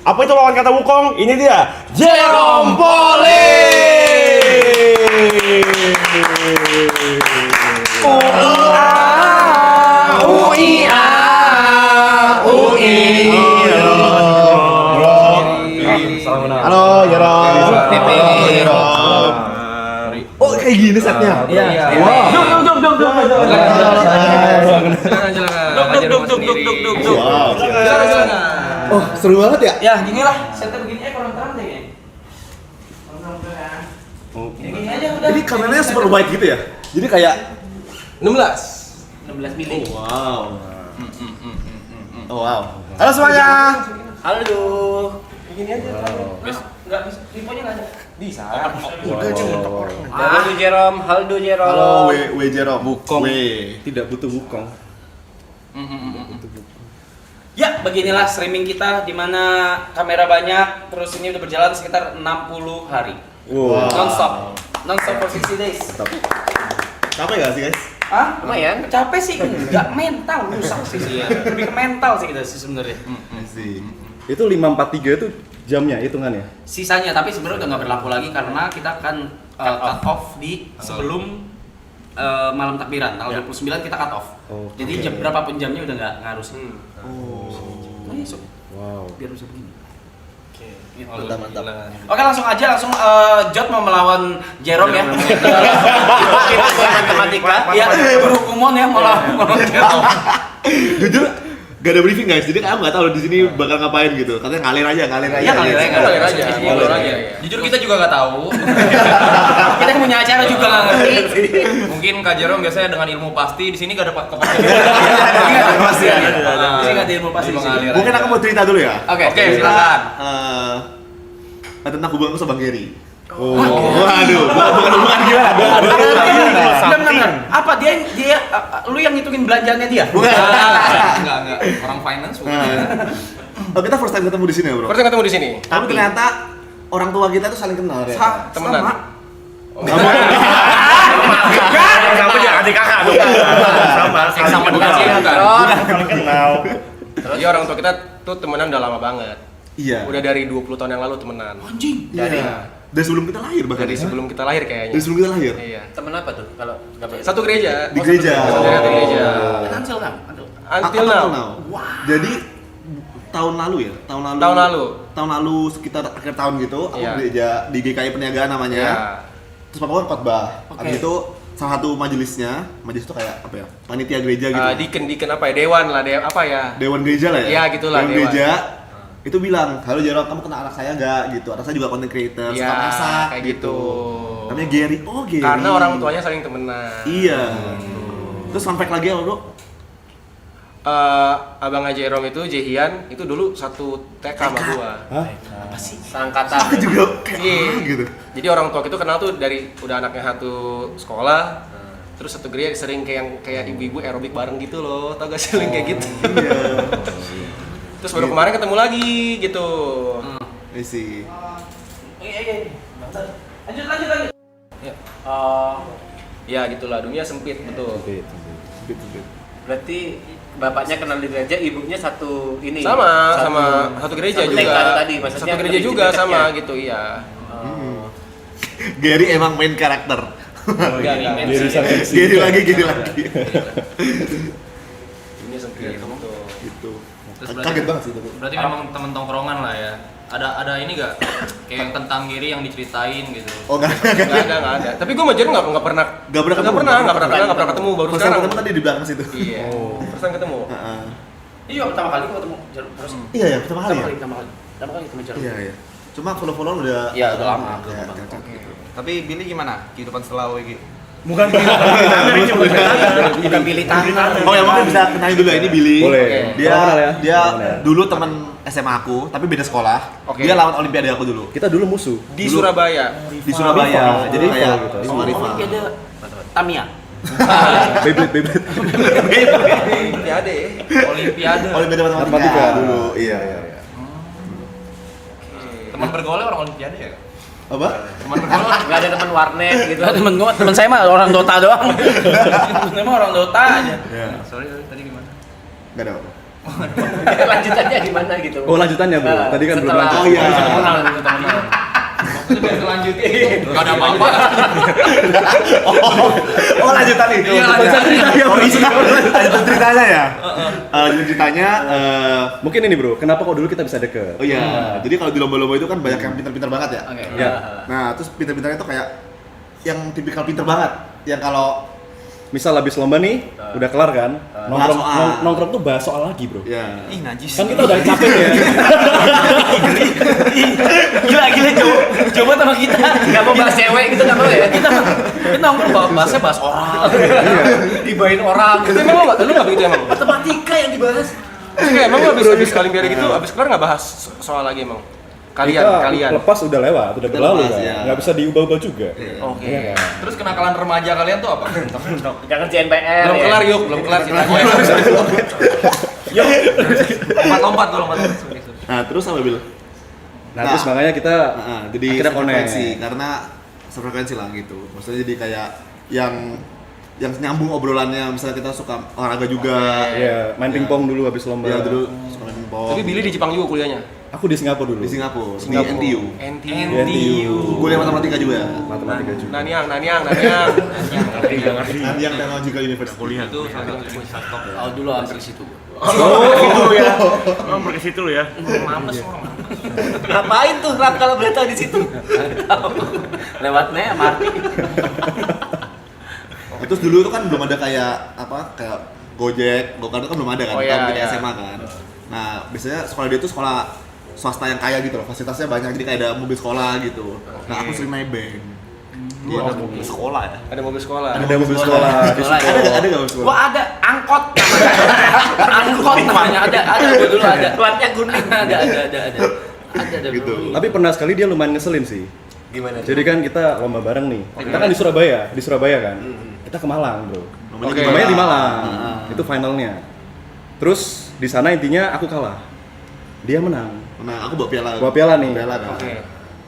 Apa itu lawan kata Wukong? Ini dia, Jerome Halo, Jerome. Oh, kayak gini setnya. Iya. Wow. Duk. Oh, seru banget ya? Ya, gini lah. Setnya begini kurang terang deh kayaknya. Ya, gini aja udah. Jadi kameranya super wide gitu ya? Jadi kayak 16 mili. wow. Oh wow. Halo semuanya. Halo. Begini aja. Enggak bisa. Infonya enggak ada. Bisa. Halo Jerome. Halo, Jerome. Wukong. W. Tidak butuh Wukong. Ya, beginilah streaming kita di mana kamera banyak, terus ini udah berjalan sekitar 60 hari. Wow. Non-stop for 60 days. Capek gak sih guys? Hah? Lumayan. Capek sih, enggak mental, rusak sih. Lebih ke mental sih kita sih sebenarnya. Sih. Itu 543 itu jamnya hitungannya. Sisanya tapi sebenarnya udah nggak berlaku lagi karena kita akan cut off di sebelum malam takbiran tanggal 29 kita cut off. Oh, Jadi jam berapapun jamnya udah nggak harus. Oh. Masuk. Wow. Biar bisa begini. Gitu. Mantap. Oke langsung Jot mau melawan Jerome ya. Matematika. Iya, berhukuman ya melawan Jerome. Jujur gak ada briefing guys, jadi kamu nggak tahu di sini bakal ngapain gitu. Katanya ngalir aja. Iya ngalir aja. Jujur kita juga nggak tahu. Kita yang punya acara juga nggak ngerti. Mungkin Kak Jerome biasanya dengan ilmu pasti, di sini nggak ada kepastian. Pasti ada. Ini nggak ada ilmu pasti di sini. Mungkin aku mau cerita dulu ya. Oke, silakan. Tentang hubunganku sama Bang Gary. Waduh, bukan gimana? Benar. Apa dia lu yang ngitungin belanjaannya dia? Bukan. Enggak. Orang finance bukan. Oh, kita first time ketemu di sini ya, Bro. Pertama ketemu di sini. Tapi ternyata orang tua kita tuh saling kenal ya. Temenan. Kamu jangan adik kakak dong. Sama dengan sih bukan. Saling kenal. Jadi orang tua kita tuh temenan udah lama banget. Iya. Udah dari 20 tahun yang lalu temenan. Anjing. Dari sebelum kita lahir bahkan. Dari sebelum kita lahir kayaknya. Dari sebelum kita lahir. Iya. Temen apa tuh kalau nggak boleh? Satu gereja. Di gereja. Satu gereja. Cancel kan? Until now. Jadi tahun lalu ya? Tahun lalu sekitar akhir tahun gitu, aku Iya. gereja di GKI Perniagaan namanya. Iya. Terus papa kan khotbah. Oke. Habis itu salah satu majelis itu kayak apa ya? Panitia gereja gitu. Diken apa ya? Dewan lah, apa ya? Dewan gereja lah ya? Iya, gitulah, Dewan dewan. gereja itu bilang, "Halo Jerome, kamu kenal anak saya nggak?" gitu. Anak saya juga content creator, Iya, suka masak kayak gitu. Namanya Gary. Oh, Gary. Karena orang tuanya saling temenan. Iya. Terus fun fact lagi apa, Bro? Abangnya Jerome itu Jehian itu dulu satu TK sama gua. Hah? Seangkatan. Aku juga kayak Iya. gitu. Jadi orang tua itu kenal tuh dari udah anaknya satu sekolah, terus satu gereja sering kayak ibu-ibu aerobik bareng gitu loh, tau gak sih sering kayak gitu. Iya. Terus baru kemarin ketemu lagi gitu. I see. Iya. Lanjut. Ya. Ya gitulah, dunia sempit betul. Berarti bapaknya kenal di gereja, ibunya satu ini. Sama satu gereja satu juga. TK tadi, maksudnya Satu gereja lebih juga dekatnya. sama gitu, iya. Gary emang main karakter. Gary lagi. Dunia sempit betul. Gitu. Terus Kaget banget sih itu. Berarti memang temen tongkrongan lah ya. Ada ini gak kayak yang tentang Giri yang diceritain gitu? Oh, enggak. Nggak ada. Tapi gue sama Jerome nggak pernah ketemu baru First time sekarang. ketemu tadi di belakang situ. Iya. First time ketemu. Heeh. Ini juga pertama kali gua ketemu Jerome terus. Iya, pertama kali ya? Pertama kali ketemu Jerome. Iya. Cuma follow-followan udah Iya, udah lama. Ya, Tapi Billy gimana kehidupan setelah WG? bukan Pilih tangan. Oh ya, mungkin bisa kenalin dulu ya, ini Billy. Boleh. Dia Salam kenal ya. dia Salam kenal. dulu teman SMA aku, tapi beda sekolah. Oke. Dia lawan olimpiade aku dulu Kita dulu musuh. Di Surabaya. di Surabaya. Rival. Jadi kayak Rival gitu. sama rival. Olimpiade Tamiya. Beyblade. Olimpiade. Olimpiade. Olimpiade Matematika. matematika dulu. Iya. Teman bergaulnya orang Olimpiade ya? Apa? Teman bergaul Nggak ada teman warnet gitu. Temen saya mah orang Dota doang. Temen saya mah orang Dota aja. Iya. Sorry, tadi gimana? Enggak ada apa. Lanjutannya gimana gitu? Oh lanjutannya bro, tadi kan belum setelah- lanjut. Oh iya. Biar kelanjutin. Gak ada apa-apa. Oh lanjutan itu. Iya, lanjutan ceritanya. Lanjutan ceritanya ya. Lanjutan ceritanya. Mungkin ini bro, kenapa kok dulu kita bisa deket? Oh iya. Jadi kalau di lomba-lomba itu kan banyak yang pintar-pintar banget ya. Oke. Ya. Nah terus pintar-pintarnya itu kayak yang tipikal pintar banget. Yang kalau Misal habis lomba nih, udah kelar kan? Nongkrong, Bahas soal. nongkrong tuh bahas soal lagi bro. ya. Ih, najis. Kan kita udah capek ya. Gila coba sama kita. Nggak mau bahas cewek gitu nggak mau ya? Kita nongkrong bahasnya bahas orang. Dibahin orang. Itu emang lu nggak begitu emang? Matematika yang dibahas. Emang lu habis olimpiade gitu, habis kelar nggak bahas soal lagi emang? Kalian. Lepas udah lewat, udah Udah berlalu lepas, kan. ya. Nggak bisa diubah-ubah juga. Oke. Iya kan? Terus kenakalan remaja kalian tuh apa? Jangan CNPR. Belum ya. kelar yuk, belum kelar ceritanya. Lompat-lompat tuh, lompat. Nah terus apa Bil? Nah, terus makanya kita jadi akhirnya frekuensi connect. karena sefrekuensi lah gitu. Maksudnya jadi kayak yang nyambung obrolannya, misalnya kita suka olahraga juga. Iya, main Ya. pingpong dulu habis lomba. Iya dulu suka main pingpong. Tapi Billy di Jepang juga kuliahnya. Aku di Singapura dulu. di Singapura, di Singapura. NTU. NTU. Gue yang matematika juga. Matematika juga. Nanyang. Yang Technological University. Kuliah. Itu oh dulu hampir situ. Gitu ya. Oh, pergi situ lu ya. Mampus orang. Ngapain tuh Rat kalau boleh tahu di situ? Lewatnya MRT. Terus dulu itu kan belum ada kayak Gojek, Gokar itu kan belum ada kan, Oh, iya, tahun kita iya. SMA kan. Nah, biasanya sekolah dia itu sekolah swasta yang kaya gitu loh, fasilitasnya banyak, jadi kayak ada mobil sekolah gitu. Nah, aku sering nebeng. Iya, ada mobil sekolah ya. Ada mobil sekolah. Ada mobil sekolah. di Sekolah. situ. Ada nggak mobil sekolah? Gua ada angkot namanya. Ada gua dulu ada. Platnya kuning. Ada Gitu. dulu. Tapi pernah sekali dia lumayan ngeselin sih. Gimana? Jadi kan kita lomba bareng nih. Kita kan di Surabaya kan. Kita ke Malang, bro. Namanya Oke. gimana? Namanya di Malang. Ah. Itu finalnya. Terus di sana intinya aku kalah. Dia menang. Nah, aku bawa piala. Bawa piala nih. Piala kan. Oke.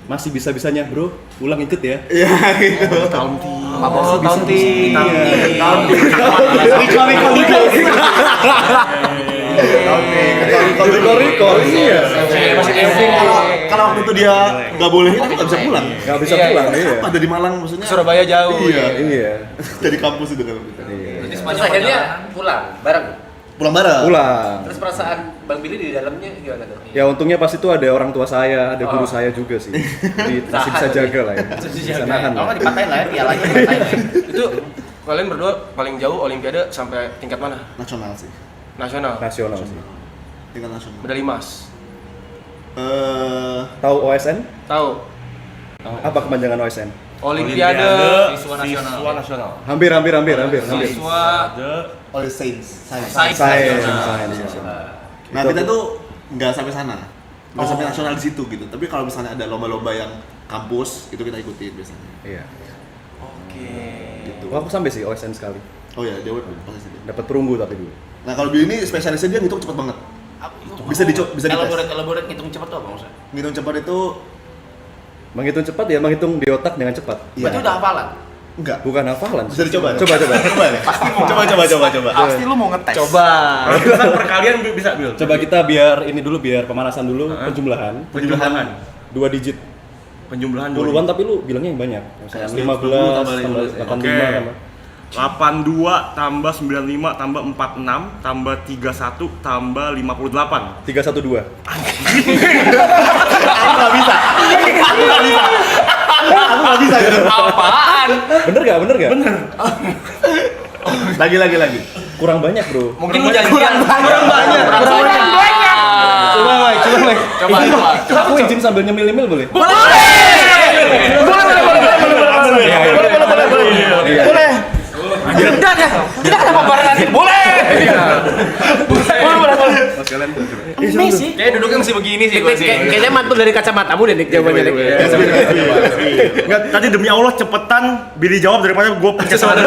Masih bisa-bisanya, bro. Ulang ikut ya. Iya, gitu. Oh, Taunti. Recall. Iya. Masih camping. Kalau waktu itu dia nggak boleh, aku nggak bisa pulang. Gak bisa Iya, pulang, Apa iya. ada di Malang maksudnya? Surabaya jauh. Iya. Iya. Dari kampus itu kan kita. Iya. Terus akhirnya pulang bareng. Pulang bareng. Pulang. Terus perasaan Bang Billy di dalamnya gimana tuh? Ya untungnya pas itu ada orang tua saya, ada guru saya juga sih. Jadi masih bisa jaga lah ya. Bisa nahan Kalau lah. nggak dipatahin lah ya pialanya. Dipatahin lah ya. Itu kalian berdua paling jauh olimpiade sampai tingkat mana? Nasional sih. Nasional. Nasional sih. Tingkat nasional. Medali emas. Tahu OSN? Tahu. Apa kepanjangan OSN? Olimpiade Siswa nasional. Hampir. Siswa All Saints. Science. Sains. Nah, kita tuh nggak sampai sana. Nggak sampai nasional di situ gitu. Tapi kalau misalnya ada lomba-lomba yang kampus, itu kita ikutin biasanya. Iya. Oke. Gitu. Oh, aku sampai sih OSN sekali. Oh ya, dia pasti sih. Dapat perunggu tapi dulu. Nah, kalau Billy ini spesialisnya dia ngitung cepet banget. Bisa bisa dites. Elaborate ngitung cepat tuh apa maksudnya? Ngitung cepat itu Menghitung cepat ya, menghitung di otak dengan cepat. Berarti udah hafalan. enggak. Bukan hafalan. Bisa dicoba. Coba. Coba deh. Pasti mau. Coba. Pasti lu mau ngetes. Coba. Kalau itu kan perkalian bisa, Bil. Coba kita biar ini dulu, biar pemanasan dulu, penjumlahan. Penjumlahan. 2 digit. Penjumlahan Puluhan tapi lu bilangnya yang banyak. Misalnya 15 tambah 85 Oke. tambah 82 tambah 95 tambah 46 tambah 31 tambah 58. 312. Aku nggak bisa gitu. Apaan? Bener gak? Bener. Lagi. Kurang banyak, bro. Mungkin lu janjian. Kurang banyak. Coba, Mike. Coba. Aku izin sambil nyemil-nyemil boleh? Boleh. Boleh. Kita kenapa barengan? Boleh. Messi. Kayak duduknya masih begini sih gua sih. Kayaknya mantul dari kacamatamu deh, Dik, jawabannya, Dik. Enggak, tadi demi Allah cepetan Billy jawab daripada gue pencet suara.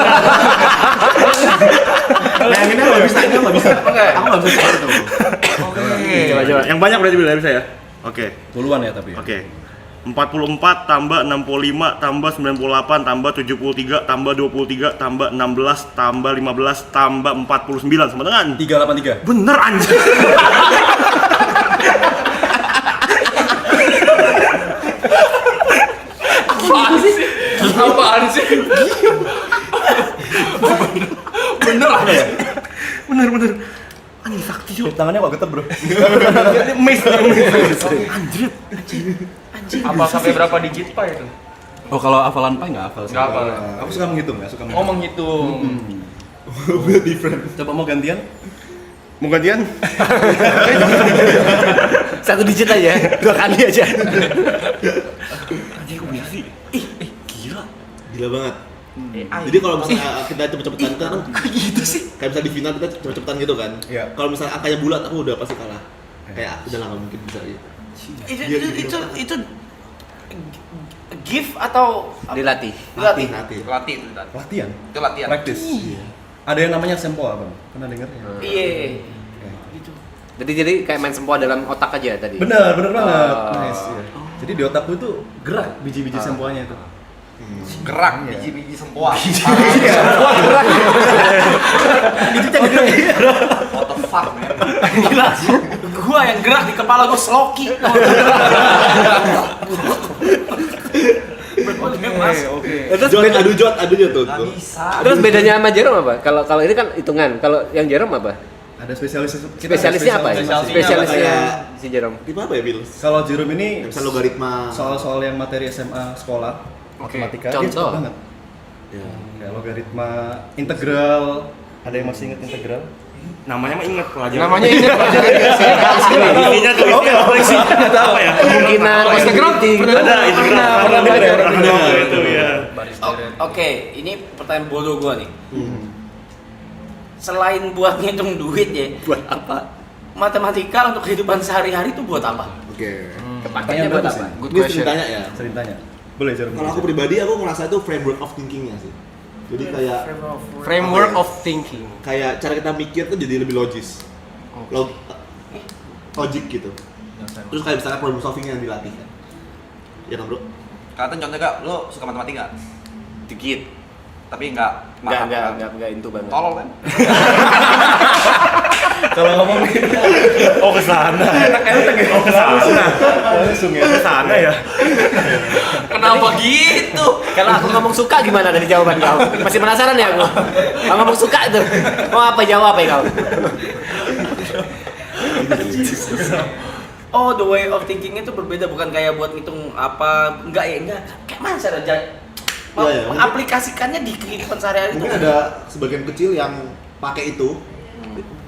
Nah, yang ini nggak bisa. Aku nggak bisa itu. Coba. Yang banyak berarti Billy bisa ya? Oke. Puluhan ya tapi. Oke. 44 tambah 65 tambah 98 tambah 73 tambah 23 tambah 16 tambah 15 tambah 49 sama dengan 383. bener anjir. Apaan sih? Bener lah ya. Bener anjir sakti cuy. Tangannya kok getar, Bro? Ini miss anjir. Apa sampai berapa digit Pak itu? Oh, kalau hafalan Pai nggak hafal sih. Nggak hafal. Aku suka menghitung ya, suka Oh menghitung. Coba mau gantian? Mau gantian? Satu digit aja, 2 kali aja. Anjir kok bisa sih? Gila. Gila banget. Jadi kalau misalnya kita cepet-cepetan kita kan gitu sih. Kayak misalnya di final kita cepet-cepetan gitu kan. Iya. Kalau misalnya angkanya bulat aku udah pasti kalah. Kayak udah lah nggak mungkin bisa gitu. Itu gift atau Dilatih. Latih. Latih itu tadi. Latihan, Itu latihan. praktis. Ada yang namanya sempoa, Bang. Pernah dengar ya? iya Jadi kayak main sempoa dalam otak aja tadi. Bener banget. Oh. Nice. Iya. Jadi di otakku itu gerak biji-biji sempoanya itu. Gerak Iya. biji-biji sempoa. What the fuck man? gila gua yang gerak di kepala gua seloki. Oke. Jot adu tuh. Nggak bisa. Terus bedanya sama Jerome apa? Kalau ini kan hitungan. Kalau yang Jerome apa? Ada spesialisnya. Spesialisnya apa ya? Spesialisnya Spesialisnya kayak- si Jerome. Tipe apa ya, Bil? Kalau Jerome ini Misal logaritma. soal-soal yang materi SMA sekolah, matematika dia Contoh. cepet banget. Ya. Kayak logaritma, integral. Ada yang masih ingat integral? Namanya mah inget pelajaran. Namanya ini pelajaran Isinya tuh isinya apa ya? kemungkinan possibility gitu. Ada integral. Pernah dengar ya? Pernah dengar itu ya. Oke, ini pertanyaan bodoh gua nih. Selain buat ngitung duit ya, Buat apa? matematika untuk kehidupan sehari-hari itu buat apa? Oke. Kepakainya buat apa? Good Ini question. sering tanya ya. Sering tanya. Boleh Jerome. Kalau aku pribadi aku ngerasa itu framework of thinkingnya sih. Jadi kayak Framework of thinking. kayak cara kita mikir tuh jadi lebih logis. Logik gitu. Terus kayak misalnya problem solving yang dilatih kan. Ya kan, Bro? Kata contoh gak, lo suka matematika? Dikit. Tapi enggak Enggak itu banget. tolol kan? Kalau ngomong Oh ke sana. Oh ke sana. langsung ya. Ke sana ya. Kenapa gitu? Kalau aku ngomong suka gimana tadi jawaban kau? Masih penasaran ya aku? Kalau ngomong suka tuh, mau apa jawab ya kau? Oh, the way of thinking itu berbeda, bukan kayak buat ngitung apa, enggak ya, enggak. Kayak mana cara Iya, mengaplikasikannya di kehidupan sehari-hari itu? Mungkin ada sebagian kecil yang pakai itu.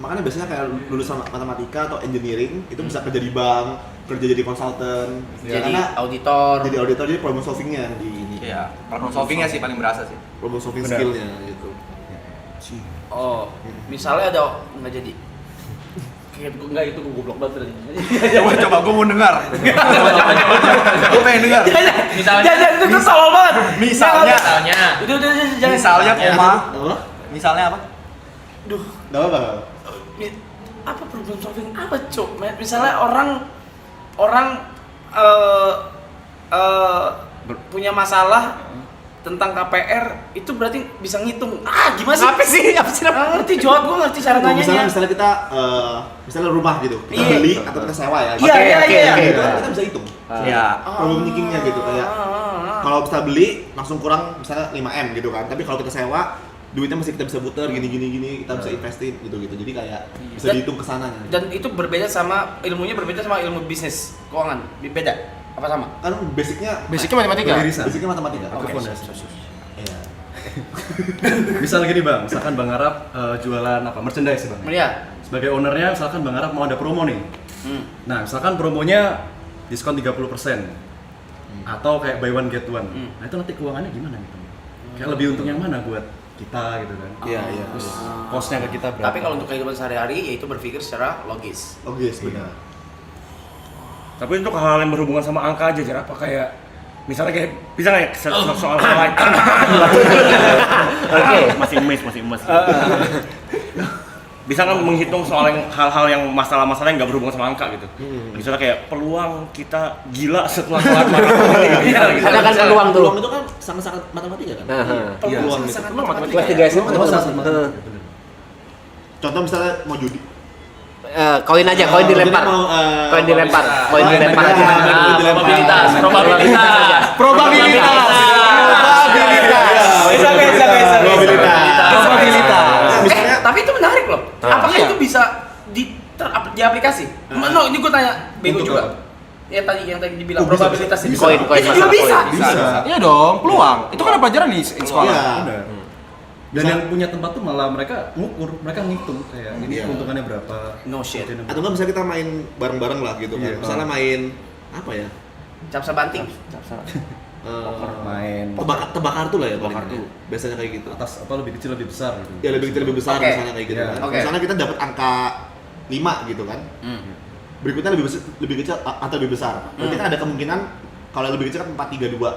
Makanya biasanya kayak lulusan matematika atau engineering itu bisa kerja di bank, kerja jadi konsultan. Jadi Karena auditor. jadi auditor, jadi problem solvingnya di ini. Iya, problem solvingnya sih paling berasa sih. Problem solving Benar. skillnya gitu. Oh, misalnya ada nggak jadi. Kayak enggak itu gue goblok banget tadi. Coba gue mau dengar. Gue pengen dengar. Misalnya jangan itu tolol banget. Misalnya. Udah jangan. Misalnya koma. Apa? Misalnya apa? Duh, Enggak apa-apa. apa problem solving apa, Cok? Misalnya orang punya masalah tentang KPR itu berarti bisa ngitung. Gimana sih? Apa sih? Apa sih? Nggak ngerti, jawab gue ngerti cara nanyanya. Misalnya kita misalnya rumah gitu, kita Iya. beli atau kita sewa ya. Iya, iya, Oke, iya. oke. Itu kan kita bisa hitung. Iya. Problem thinkingnya gitu kayak kalau kita beli langsung kurang misalnya 5M gitu kan. Tapi kalau kita sewa duitnya masih kita bisa putar gini, kita bisa investin gitu. Jadi kayak bisa Dan- dihitung kesananya. Dan itu berbeda sama ilmunya berbeda sama ilmu bisnis keuangan. Beda apa sama? Kan basicnya matematika. Irisan. basicnya matematika. Oke, fondasi. Iya. Misal gini Bang, misalkan Bang Arab jualan apa? Merchandise Bang. Iya. Sebagai ownernya, misalkan Bang Arab mau ada promo nih. Nah, misalkan promonya diskon 30% atau kayak buy one get one. Nah, itu nanti keuangannya gimana nih, Bang? Kayak lebih untung yang mana buat kita gitu kan? Iya, iya. Terus cost-nya ke kita berapa? Tapi kalau untuk kehidupan sehari-hari yaitu berpikir secara logis. Oke, benar. Tapi untuk hal yang berhubungan sama angka aja, Jar, apa kayak misalnya kayak bisa nggak ya soal hal lain? Masih emas. bisa kan menghitung soal hal-hal yang masalah-masalah yang nggak berhubungan sama angka gitu. Misalnya kayak peluang kita gila setelah kelar maraton. Ada kan peluang tuh. Peluang itu kan sangat-sangat matematika kan. Peluang itu. sangat matematika. Kelas 3 SMA Matematika. Heeh. Contoh misalnya mau judi. Koin aja, koin dilempar. Koin dilempar. Koin dilempar aja. Probabilitas. Misalnya Tapi itu menarik loh. Apakah itu bisa di aplikasi? No, ini gue tanya bego Untuk juga. apa? Yang tadi dibilang Oh, bisa, probabilitas bisa. ini. Koin, koin, Itu juga masalah bisa. koin. bisa. Iya dong, peluang. Itu kan pelajaran di sekolah. Iya. Benar. Dan yang punya tempat tuh malah mereka ngukur, mereka ngitung kayak ini Iya. keuntungannya berapa. No shit. Atau enggak bisa kita main bareng-bareng lah gitu kan. Iya. Misalnya main apa ya? Capsa banting. Main Tebak kartu lah ya paling. kartu. Biasanya kayak gitu. atas apa lebih kecil lebih besar gitu. Ya lebih kecil lebih besar Oke. misalnya kayak gitu Iya. kan. Oke. Misalnya kita dapat angka 5 gitu kan. Berikutnya lebih kecil atau lebih besar. Berarti kan ada kemungkinan kalau yang lebih kecil kan 4 3 2.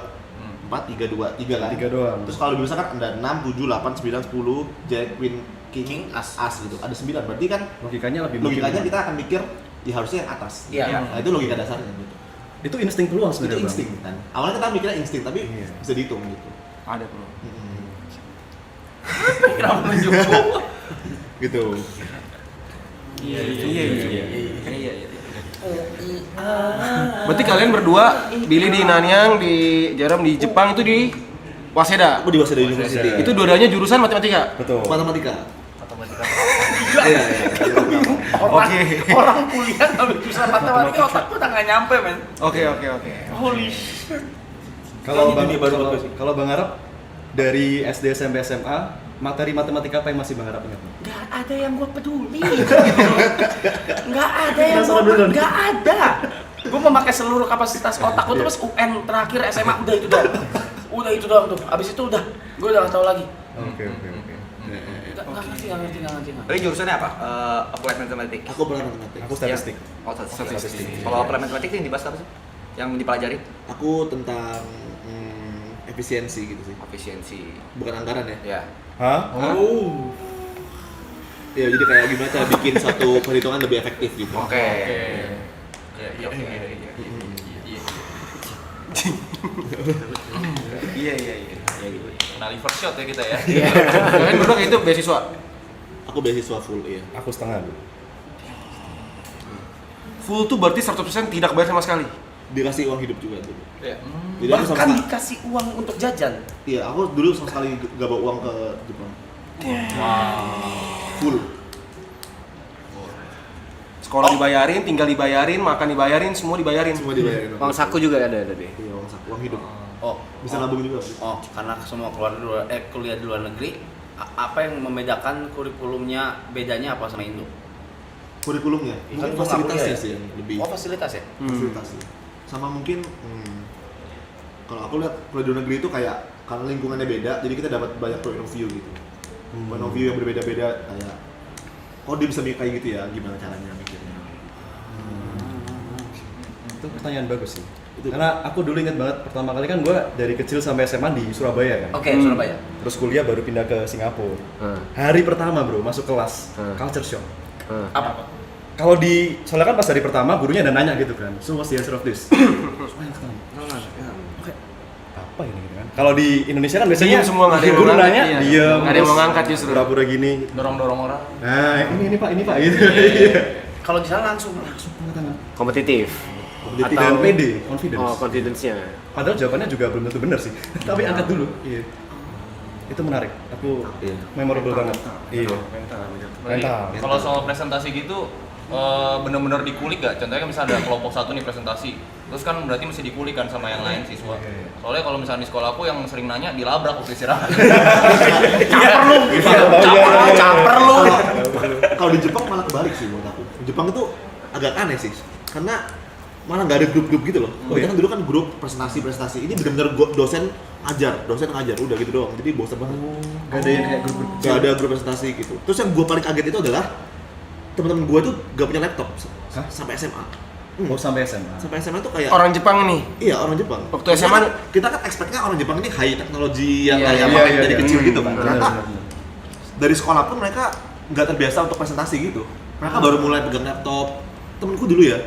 4 3 2 3 kan. 3 doang. Terus kalau lebih besar kan ada 6 7 8 9 10 Jack Queen King As gitu. Ada 9. Berarti kan Logikanya lebih logikanya mungkin. kita akan mikir ya harusnya yang atas. Iya. Nah, itu logika dasarnya gitu. Itu insting peluang Itu sebenarnya. Bang. insting kan. Awalnya kita mikirnya insting tapi Iya. bisa dihitung gitu. Ada peluang. Kenapa menunjuk? Gitu. Berarti kalian berdua, Billy di Nanyang, di Jaram di Jepang itu di Waseda. Aku di Waseda University. Itu dua-duanya jurusan matematika. Betul. matematika. Iya, iya. Orang kuliah ngambil jurusan matematika otak gue udah nggak nyampe men. Oke. Holy shit. Kalau Ini Bang dunia baru kalau- bagus sih. kalau Bang Arab dari SD SMP SMA materi matematika apa yang masih Bang Arab ingat? Gak ada yang gue peduli. Gak ada yang gak ada. Gue memakai seluruh kapasitas otak gue terus UN terakhir SMA udah itu doang. Udah itu doang tuh. Abis itu udah gue udah gak tahu lagi. Oke. Gak ngerti. Tadi jurusannya apa? Applied Mathematics. Aku pernah matematika. Aku statistik. Oh, statistik. Kalau Applied Mathematics yang dibahas apa sih? Yang dipelajari? Aku tentang efisiensi gitu sih. Efisiensi. Bukan anggaran ya. Ya. Hah? Ya jadi kayak gimana cara bikin satu perhitungan lebih efektif gitu. Oke. Iya. Nah, reverse shot ya kita ya. Kalian berdua itu beasiswa. Aku beasiswa full iya. Aku setengah dulu. Full tuh berarti 100% tidak bayar sama sekali. Dikasih uang hidup juga dulu. Iya. Jadi aku sama Bahkan dikasih uang untuk jajan. iya, aku dulu sama sekali gak bawa uang ke Jepang. Full. Sekolah dibayarin, tinggal dibayarin, makan dibayarin, semua dibayarin. Semua dibayarin. Uang saku juga ada deh. Iya, uang saku, uang hidup. Oh, Bisa nabung juga. karena semua kuliah di luar negeri, apa yang membedakan kurikulumnya bedanya apa sama Indo? Kurikulumnya, Kan mungkin gua nggak fasilitasnya kuliah ya? sih yang lebih. Oh fasilitas ya? Fasilitasnya. Sama mungkin kalau aku lihat kuliah di luar negeri itu kayak karena lingkungannya beda, jadi kita dapat banyak point of view gitu. Point of view yang berbeda-beda kayak oh dia bisa mikir kayak gitu ya, gimana caranya mikirnya. Itu pertanyaan bagus sih. Karena aku dulu ingat banget pertama kali kan gue dari kecil sampai SMA di Surabaya kan. Oke, Surabaya. Terus kuliah baru pindah ke Singapura. Hari pertama bro masuk kelas culture shock. Apa? Kalau di soalnya kan pas hari pertama gurunya ada nanya gitu kan. So what's the answer of this? Semuanya ketemu. Oke. Apa ini gitu kan? Kalau di Indonesia kan biasanya Diem semua, nggak ada yang guru mau ngangkat, nanya, iya. diem. Nggak ada yang mau terus ngangkat justru. Pura-pura gini. Dorong-dorong orang. Nah, ini pak gitu. Iya. Kalau di sana langsung Angkat tangan. Kompetitif. Kompetitif Atau- dan pede, confidence. Oh, confidence-nya. Padahal jawabannya juga belum tentu benar sih. Tapi angkat dulu. Iya. Itu menarik. Aku memorable banget. Iya. Mental. Kalau soal presentasi gitu bener-bener dikulik gak? Contohnya kan misalnya ada kelompok satu nih presentasi, terus kan berarti mesti dikulik kan sama yang lain siswa. Soalnya kalau misalnya di sekolah aku yang sering nanya dilabrak waktu istirahat. caper lu. Kalau di Jepang malah kebalik sih buat aku. Di Jepang itu agak aneh sih, karena malah nggak ada grup-grup gitu loh. Kita kan dulu kan grup presentasi. Ini benar-benar dosen ngajar, udah gitu doang. Jadi bosan banget. Gak ada yang kayak grup-grup. Gak ada grup presentasi gitu. Terus yang gue paling kaget itu adalah teman-teman gue tuh gak punya laptop sampai SMA. Oh sampai SMA. Sampai SMA tuh kayak Orang Jepang nih. iya orang Jepang. Waktu SMA kita kan expect-nya orang Jepang ini high teknologi yang Iya, kayak iya, pakai iya, dari iya. kecil gitu kan. Ternyata Benar. dari sekolah pun mereka nggak terbiasa untuk presentasi gitu. Mereka baru mulai pegang laptop. Temenku dulu ya,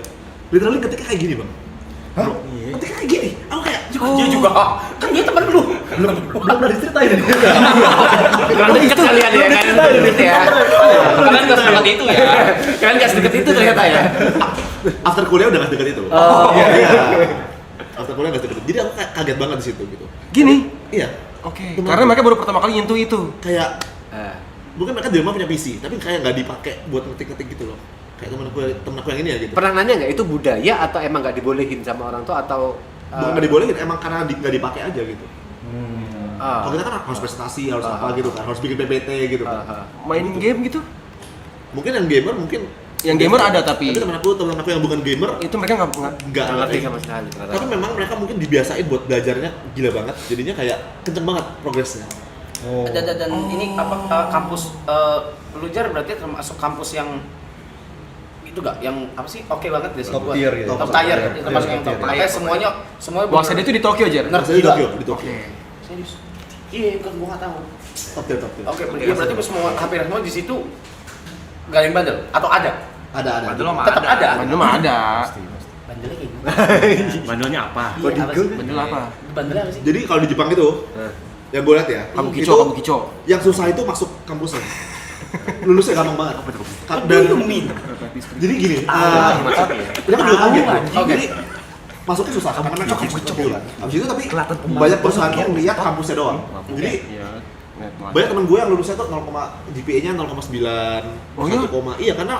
literally ketika kayak gini bang. Hah? Ketika kayak gini, aku kayak Dia juga, kan dia temen lu. belum pernah diceritain. Kurang deket kalian ya kan? Gitu ya. Kalian nggak sedekat itu ya. Kalian gak sedekat itu ternyata ya. After kuliah udah nggak deket itu. Oh. Iya. After kuliah nggak deket. Jadi aku kayak kaget banget di situ gitu. Gini. Iya. Oke. Karena mereka baru pertama kali nyentuh itu. Kayak mungkin mereka di rumah punya PC, tapi kayak nggak dipakai buat ngetik-ngetik gitu loh. Kayak temen aku yang ini ya gitu. Pernah nanya nggak itu budaya atau emang nggak dibolehin sama orang tua atau Bukan nggak dibolehin, emang karena nggak dipakai aja gitu. Kalau kita kan harus presentasi, harus apa gitu kan, harus bikin PPT gitu kan. Main game gitu. Mungkin yang gamer mungkin Yang gamer ada tapi temen aku yang bukan gamer itu mereka nggak nggak nggak ngerti ngerti. sama sekali ternyata. Tapi memang mereka mungkin dibiasain buat belajarnya gila banget, jadinya kayak kenceng banget progresnya. Dan ini apa kampus lu Jar berarti termasuk kampus yang itu gak yang apa sih oke banget deh sih Top buat tier gitu. top tier termasuk yang top Top tier semuanya Waseda itu di Tokyo aja. Nah, saya di Tokyo, di Tokyo. Serius? Iya, kan gua nggak tahu. Top tier, top tier. Oke, berarti semua hampir semua di situ gak ada yang bandel atau ada? Ada. Tetap ada. Bandel mah ada. Bandelnya kayak gimana? Bandelnya apa? Iya, apa sih? Bandel apa? Bandelnya apa sih? Jadi kalau di Jepang itu, yang gue lihat ya, Kabukicho, itu Kabukicho. yang susah itu masuk kampusnya. Lulusnya gampang banget. Dan jadi gini, kita kan juga kaget. Oke. Jadi masuknya susah, kamu kan kampus kan. Habis itu tapi banyak perusahaan tuh ngeliat kampusnya doang. Jadi banyak temen gue yang lulusnya tuh GPA-nya 0,9, Oh iya? 1, iya karena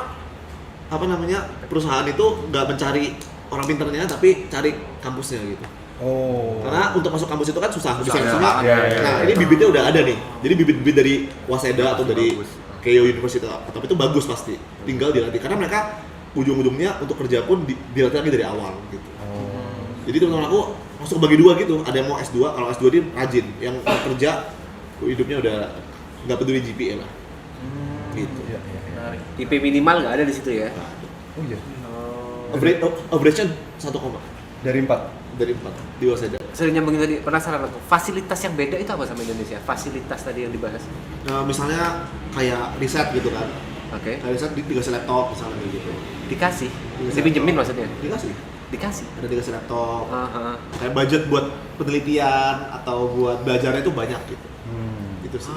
apa namanya perusahaan itu nggak mencari orang pinternya tapi cari kampusnya gitu. Karena untuk masuk kampus itu kan susah, bisa misalnya. Nah ini bibitnya udah ada nih. Jadi bibit-bibit dari Waseda atau dari Keio University atau itu bagus pasti. Tinggal dilatih karena mereka ujung-ujungnya untuk kerja pun dilatih lagi dari awal gitu. Jadi teman-teman aku masuk bagi dua gitu. Ada yang mau S2, kalau S2 dia rajin. Yang mau kerja hidupnya udah nggak peduli GPA lah. Gitu. IP minimal nggak ada di situ ya. Oh iya. Average-nya 1, Dari 4. dari 4 di Waseda. Sering nyambungin tadi, penasaran aku. Fasilitas yang beda itu apa sama Indonesia? Fasilitas tadi yang dibahas. Nah, misalnya kayak riset gitu kan. Oke. Kayak riset dikasih laptop misalnya gitu. Dikasih. Dikasih Dipinjemin laptop. maksudnya. Dikasih. Dikasih. Ada dikasih laptop. Aha. Kayak budget buat penelitian atau buat belajarnya itu banyak gitu. Gitu sih.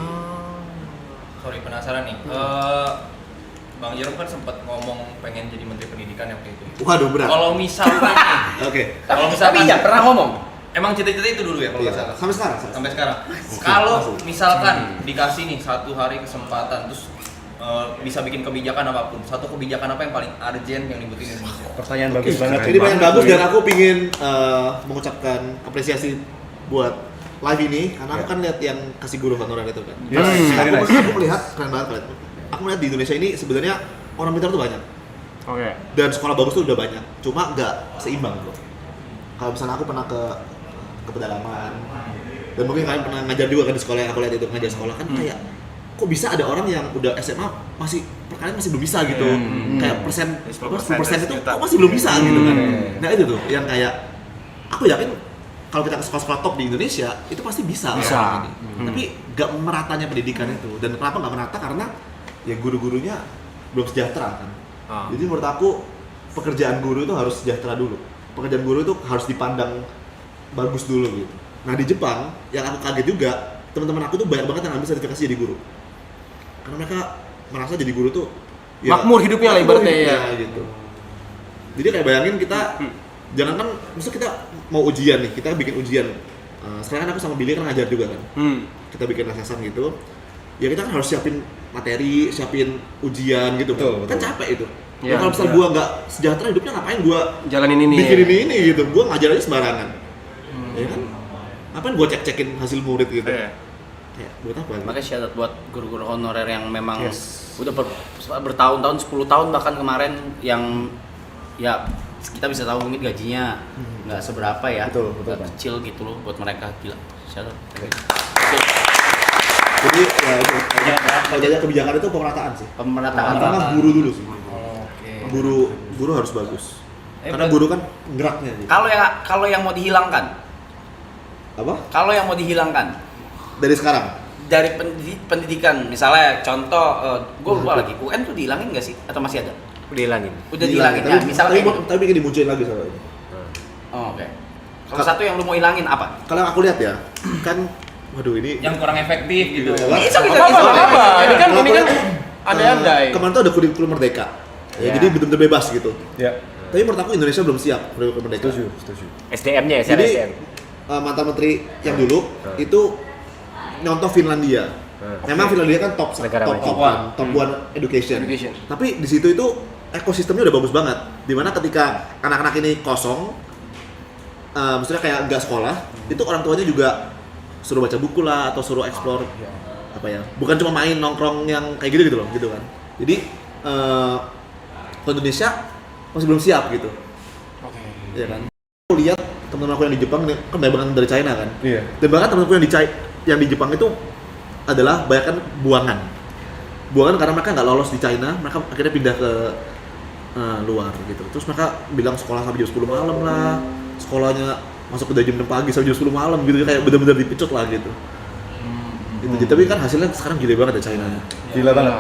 Sorry, penasaran nih. Bang Jerome kan sempat ngomong pengen jadi menteri pendidikan yang kayak itu. Waduh berat. Kalau misalkan nih, Oke. kalau Tapi misalkan iya pernah ngomong. emang cita-cita itu dulu ya kalau Iya. nggak salah. Sampai sekarang. Sampai sekarang. Kalau misalkan dikasih nih 1 hari kesempatan terus bisa bikin kebijakan apapun, satu kebijakan apa yang paling urgent yang dibutuhin Indonesia? Pertanyaan bagus banget. Jadi banyak bagus dan aku pingin mengucapkan apresiasi buat live ini karena aku kan lihat yang kasih guru honorer itu kan. Yes, very nice. Aku melihat keren banget kalian. Aku melihat di Indonesia ini sebenarnya orang pintar tuh banyak Oke. dan sekolah bagus tuh udah banyak, cuma nggak seimbang bro. Kalau misalnya aku pernah ke pedalaman dan mungkin kalian pernah ngajar juga kan di sekolah yang aku lihat itu ngajar sekolah kan kayak kok bisa ada orang yang udah SMA masih perkalian masih belum bisa gitu kayak persen 10% itu kok masih belum bisa gitu kan. Nah itu tuh yang kayak aku yakin kalau kita ke sekolah-sekolah top di Indonesia itu pasti bisa orang ini. Tapi nggak meratanya pendidikan itu. Dan kenapa nggak merata? Karena ya guru-gurunya belum sejahtera kan. Jadi menurut aku pekerjaan guru itu harus sejahtera dulu. Pekerjaan guru itu harus dipandang bagus dulu gitu. Nah di Jepang yang aku kaget juga teman-teman aku tuh banyak banget yang ambil sertifikasi jadi guru. Karena mereka merasa jadi guru tuh Makmur hidupnya lah ibaratnya ya. gitu. Jadi kayak bayangin kita jangan kan, misalnya kita mau ujian nih, kita bikin ujian. Sekarang kan aku sama Billy kan ngajar juga kan. Kita bikin assessment gitu. Ya kita kan harus siapin materi, siapin ujian gitu kan. Kan capek itu. Ya, Kalau misalnya gua nggak sejahtera hidupnya, ngapain gua Jalanin ini. bikin ini gitu. Gua ngajar aja sembarangan. Ya kan? Ngapain gua cek-cekin hasil murid gitu. Kayak buat apa gitu? Makanya syarat buat guru-guru honorer yang memang udah bertahun-tahun, 10 tahun bahkan kemarin yang ya kita bisa tahu mungkin gajinya nggak seberapa ya, nggak kecil gitu loh buat mereka, gila. Syarat. Jadi ya itu, kalau jajak kebijakan itu pemerataan sih. Pemerataan. Karena guru dulu sih. Oke. Guru harus bagus. Karena guru kan geraknya gitu. Kalau yang mau dihilangkan, Apa? kalau yang mau dihilangkan Dari sekarang. dari pendidikan, misalnya contoh, gue lupa lagi, UN tuh dihilangin nggak sih? Atau masih ada? Udah hilangin. Udah dihilangin ya, misalnya kayak gitu. tapi bikin dimunculin lagi soalnya. Oh, oke. Kalau satu yang lu mau hilangin apa? Kalau yang aku lihat ya, kan waduh ini Yang kurang efektif gitu. Bisa. Apa? Ini kan andai-andai. kemarin tuh ada kurikulum merdeka. Ya, Ya. jadi betul-betul bebas gitu. Ya, Tapi menurut aku Indonesia belum siap kurikulum merdeka. setuju. SDM-nya ya, secara Jadi SDM. mantan menteri yang dulu itu nyontoh Finlandia. Memang Finlandia kan top Negara maju. top one education. Education. Tapi di situ itu ekosistemnya udah bagus banget. Dimana ketika anak-anak ini kosong, maksudnya kayak nggak sekolah, itu orang tuanya juga suruh baca buku lah atau suruh explore apa ya. Bukan cuma main nongkrong yang kayak gitu loh, gitu kan. Jadi kalau Indonesia masih belum siap gitu. Oke. Iya kan? Aku lihat teman-teman aku yang di Jepang kan banyak banget dari China kan. Iya. Dan bahkan teman-teman yang di Jepang itu adalah banyak buangan. Buangan karena mereka nggak lolos di China, mereka akhirnya pindah ke luar gitu. Terus mereka bilang sekolah sampai jam 10 malam lah. Sekolahnya masuk ke jam 6 pagi sampai jam 10 malam gitu, kayak benar-benar dipicut lah gitu. Gitu. Tapi kan hasilnya sekarang gila banget ya China. Gila banget.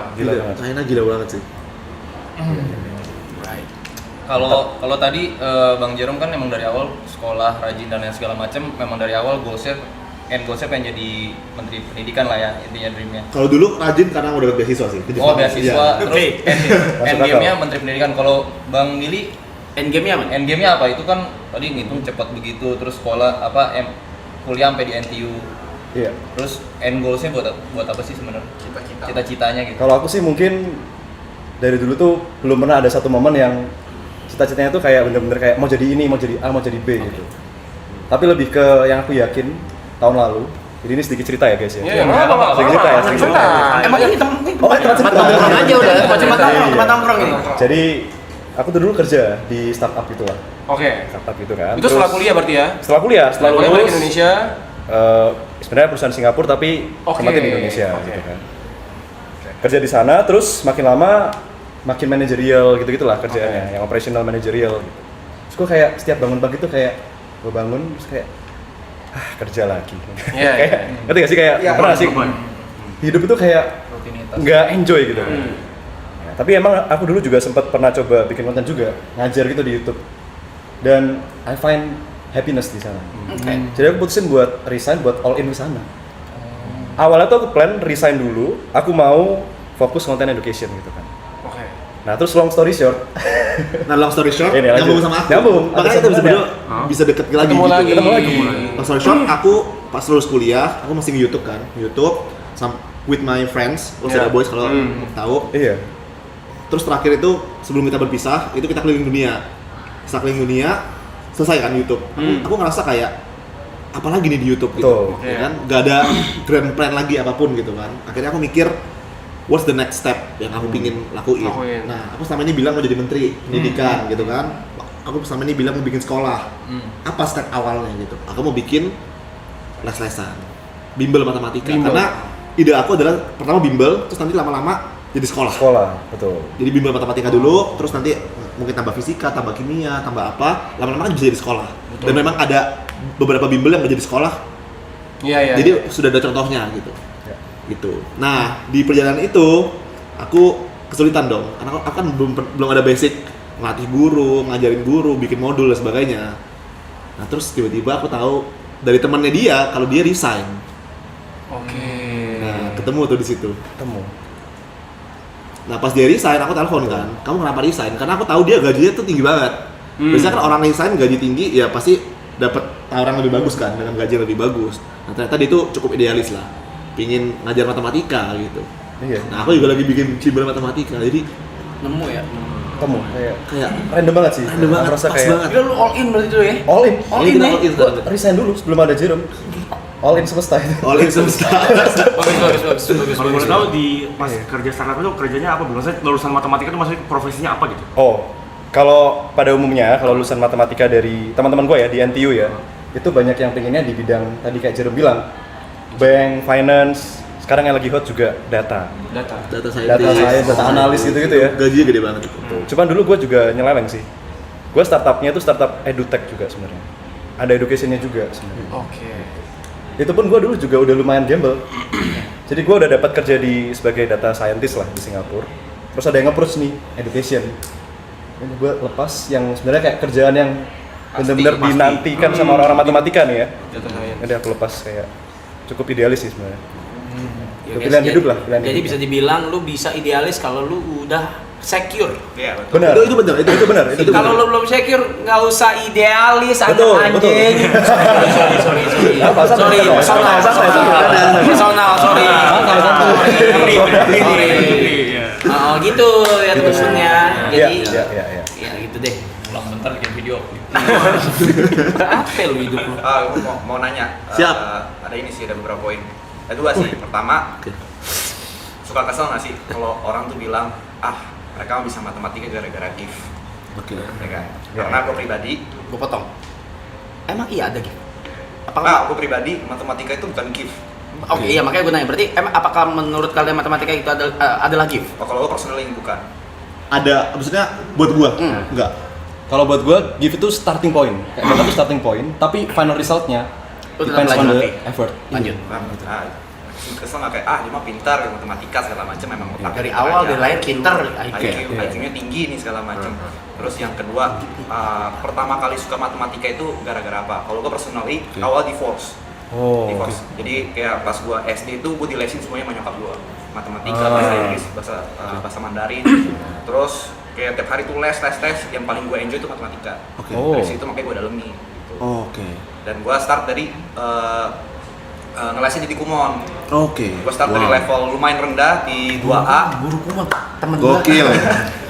China gila banget sih. Kalau tadi Bang Jerome kan memang dari awal sekolah rajin dan lain segala macam, memang dari awal goalsnya pengen jadi menteri pendidikan lah ya, intinya dreamnya. Kalau dulu rajin karena udah dapat beasiswa sih. ke Jepang. Beasiswa, Iya. terus endgame-nya menteri pendidikan. Kalau Bang Mili, Endgame-nya apa? endgame-nya apa? Itu kan tadi ngitung cepat begitu, terus sekolah kuliah sampai di NTU. Iya. Terus end goals-nya buat apa sih sebenarnya? Cita-citanya gitu. Kalau aku sih mungkin dari dulu tuh belum pernah ada satu momen yang cita-citanya tuh kayak bener-bener kayak mau jadi ini, mau jadi A, mau jadi B gitu. Tapi lebih ke yang aku yakin tahun lalu. Jadi ini sedikit cerita ya guys ya. Iya, apa-apa. Sedikit cerita ya, sedikit cerita. Emang ini tempat Tempat nongkrong aja udah. tempat nongkrong ini. Jadi aku tuh dulu kerja di startup gitu lah. Oke. Startup gitu kan. Itu setelah kuliah berarti ya? Setelah kuliah, setelah Kuliah balik lulus. Indonesia. Sebenarnya perusahaan Singapura tapi Oke. tempatnya di Indonesia Oke. gitu kan. Kerja di sana terus makin lama makin manajerial gitu-gitulah kerjaannya, yang operational manajerial gitu. Terus gue kayak setiap bangun pagi tuh kayak gue bangun terus kayak kerja lagi. Iya. Kayak ngerti gak sih kayak pernah gak sih hidup itu kayak Rutinitas. nggak enjoy gitu. Ya, tapi emang aku dulu juga sempat pernah coba bikin konten juga, ngajar gitu di YouTube. Dan I find happiness di sana. Jadi aku putusin buat resign, buat all in di sana. Awalnya tuh aku plan resign dulu, aku mau fokus konten education gitu kan. Oke. Nah terus long story short, Nah, long story short, Ini lanjut. nyambung sama aku. Nyambung. Makanya Ada kita bisa sebenarnya. bisa deket lagi. Ketemu gitu. lagi. Ketemu lagi. Long story short, aku pas lulus kuliah, aku masih nge-YouTube kan. YouTube with my friends, Yeah. Waseda Boys kalau tahu. iya, Terus terakhir itu sebelum kita berpisah, itu kita keliling dunia. Setelah keliling dunia, selesai kan YouTube. Aku ngerasa kayak apalagi nih di YouTube gitu. Betul. Ya kan? Gak ada grand plan lagi apapun gitu kan. Akhirnya aku mikir what's the next step yang aku pingin lakuin. Nah, aku selama ini bilang mau jadi menteri pendidikan gitu kan. Aku selama ini bilang mau bikin sekolah. Apa step awalnya gitu? Aku mau bikin les-lesan, bimbel matematika. Karena ide aku adalah pertama bimbel, terus nanti lama-lama jadi sekolah. betul. Jadi bimbel matematika dulu, terus nanti mungkin tambah fisika, tambah kimia, tambah apa, lama-lama kan bisa jadi sekolah. Dan memang ada beberapa bimbel yang menjadi sekolah. Iya. Jadi sudah ada contohnya gitu. Ya. Gitu. Nah, di perjalanan itu aku kesulitan dong. Karena aku kan belum ada basic ngelatih guru, ngajarin guru, bikin modul dan sebagainya. Nah, terus tiba-tiba aku tahu dari temannya dia kalau dia resign. Oke. Nah, ketemu tuh di situ. Ketemu. Nah, pas dia resign, aku telepon kan, kamu kenapa resign? Karena aku tahu dia gajinya tuh tinggi banget. Biasanya kan orang resign gaji tinggi, ya pasti dapat tawaran lebih bagus kan, dengan gaji yang lebih bagus. Nah, ternyata dia tuh cukup idealis lah, pingin ngajar matematika gitu. Iya. Nah, aku juga lagi bikin bimbel matematika, jadi Nemu ya. Ketemu. kayak Random banget sih. random banget, Merasa pas kayak banget. Gila lu all in berarti dulu ya? all in. All Ini in kita ya? all in Gua banget. resign dulu sebelum ada Jerome. All in semesta itu. All in semesta. Bagus. Kalau boleh tahu di pas kerja startup itu kerjanya apa? Maksudnya lulusan matematika itu maksudnya profesinya apa gitu? Oh, kalau pada umumnya kalau lulusan matematika dari teman-teman gue ya di NTU ya, itu banyak yang pengennya di bidang tadi kayak Jerome bilang, bank, finance, sekarang yang lagi hot juga data. Data Data science, data analis gitu-gitu ya. Gajinya gede banget. Cuman dulu gue juga nyeleweng sih. Gue startupnya itu startup edutech juga sebenarnya. Ada educationnya juga sebenarnya. Oke. Itu pun gue dulu juga udah lumayan gamble. Jadi Jadi gue udah dapat kerja sebagai data scientist lah di Singapura. Terus ada yang approach nih, education. Ini gue lepas yang sebenarnya kayak kerjaan yang benar-benar Pasti. dinantikan sama orang-orang matematika nih ya. Data science. Jadi aku lepas kayak cukup idealis sih sebenarnya. Ya, Pilihan guys, hidup lah, pilihan Jadi hidup. bisa dibilang lu bisa idealis kalau lu udah secure. Iya, betul. Benar. Itu benar, itu benar. Itu Kalau benar. lu belum secure, nggak usah idealis, anak Betul, anjing. Sorry. Apa, santai, Sorry, santai, santai, santai. personal, sorry. Santai, santai. Oh gitu ya teman-temannya. Iya, Jadi, iya. ya gitu deh. Ulang bentar bikin video. Apa lu hidup lu? Gue mau nanya. Siap. Ada ini sih, ada beberapa poin. Ada dua sih. Pertama, suka kesel nggak sih kalau orang tuh bilang, mereka bisa matematika gara-gara gift, Oke. ya kan? Karena gue pribadi, Gua potong. Emang iya ada gitu? gue pribadi matematika itu bukan gift. Oke, iya makanya gue nanya. Berarti emang apakah menurut kalian matematika itu adalah gift? Kalau gue personally bukan. Ada, maksudnya buat gua? Enggak. Kalau buat gue, give itu starting point. Kayak data itu starting point, tapi final resultnya Lu tetap depends on lanjut. the effort. Lanjut. Nah, kesel nggak kayak dia mah pintar matematika segala macam, memang otaknya Dari pintar awal aja. dari lahir pinter. IQ-nya tinggi nih segala macam. Terus yang kedua, pertama kali suka matematika itu gara-gara apa? Kalau gue personally awal divorce. Oh. Divorce. Jadi kayak pas gue SD itu gue dilesin semuanya sama nyokap gue. Matematika, bahasa Inggris, bahasa Mandarin. Terus kayak tiap hari tuh les. Yang paling gue enjoy itu matematika. Oke. Dari situ makanya gue dalemi. Gitu. Oke. Dan gue start dari ngelesin di Kumon. Oke. Gue start dari level lumayan rendah di 2A. Guru kumon, temen gua. Gokil.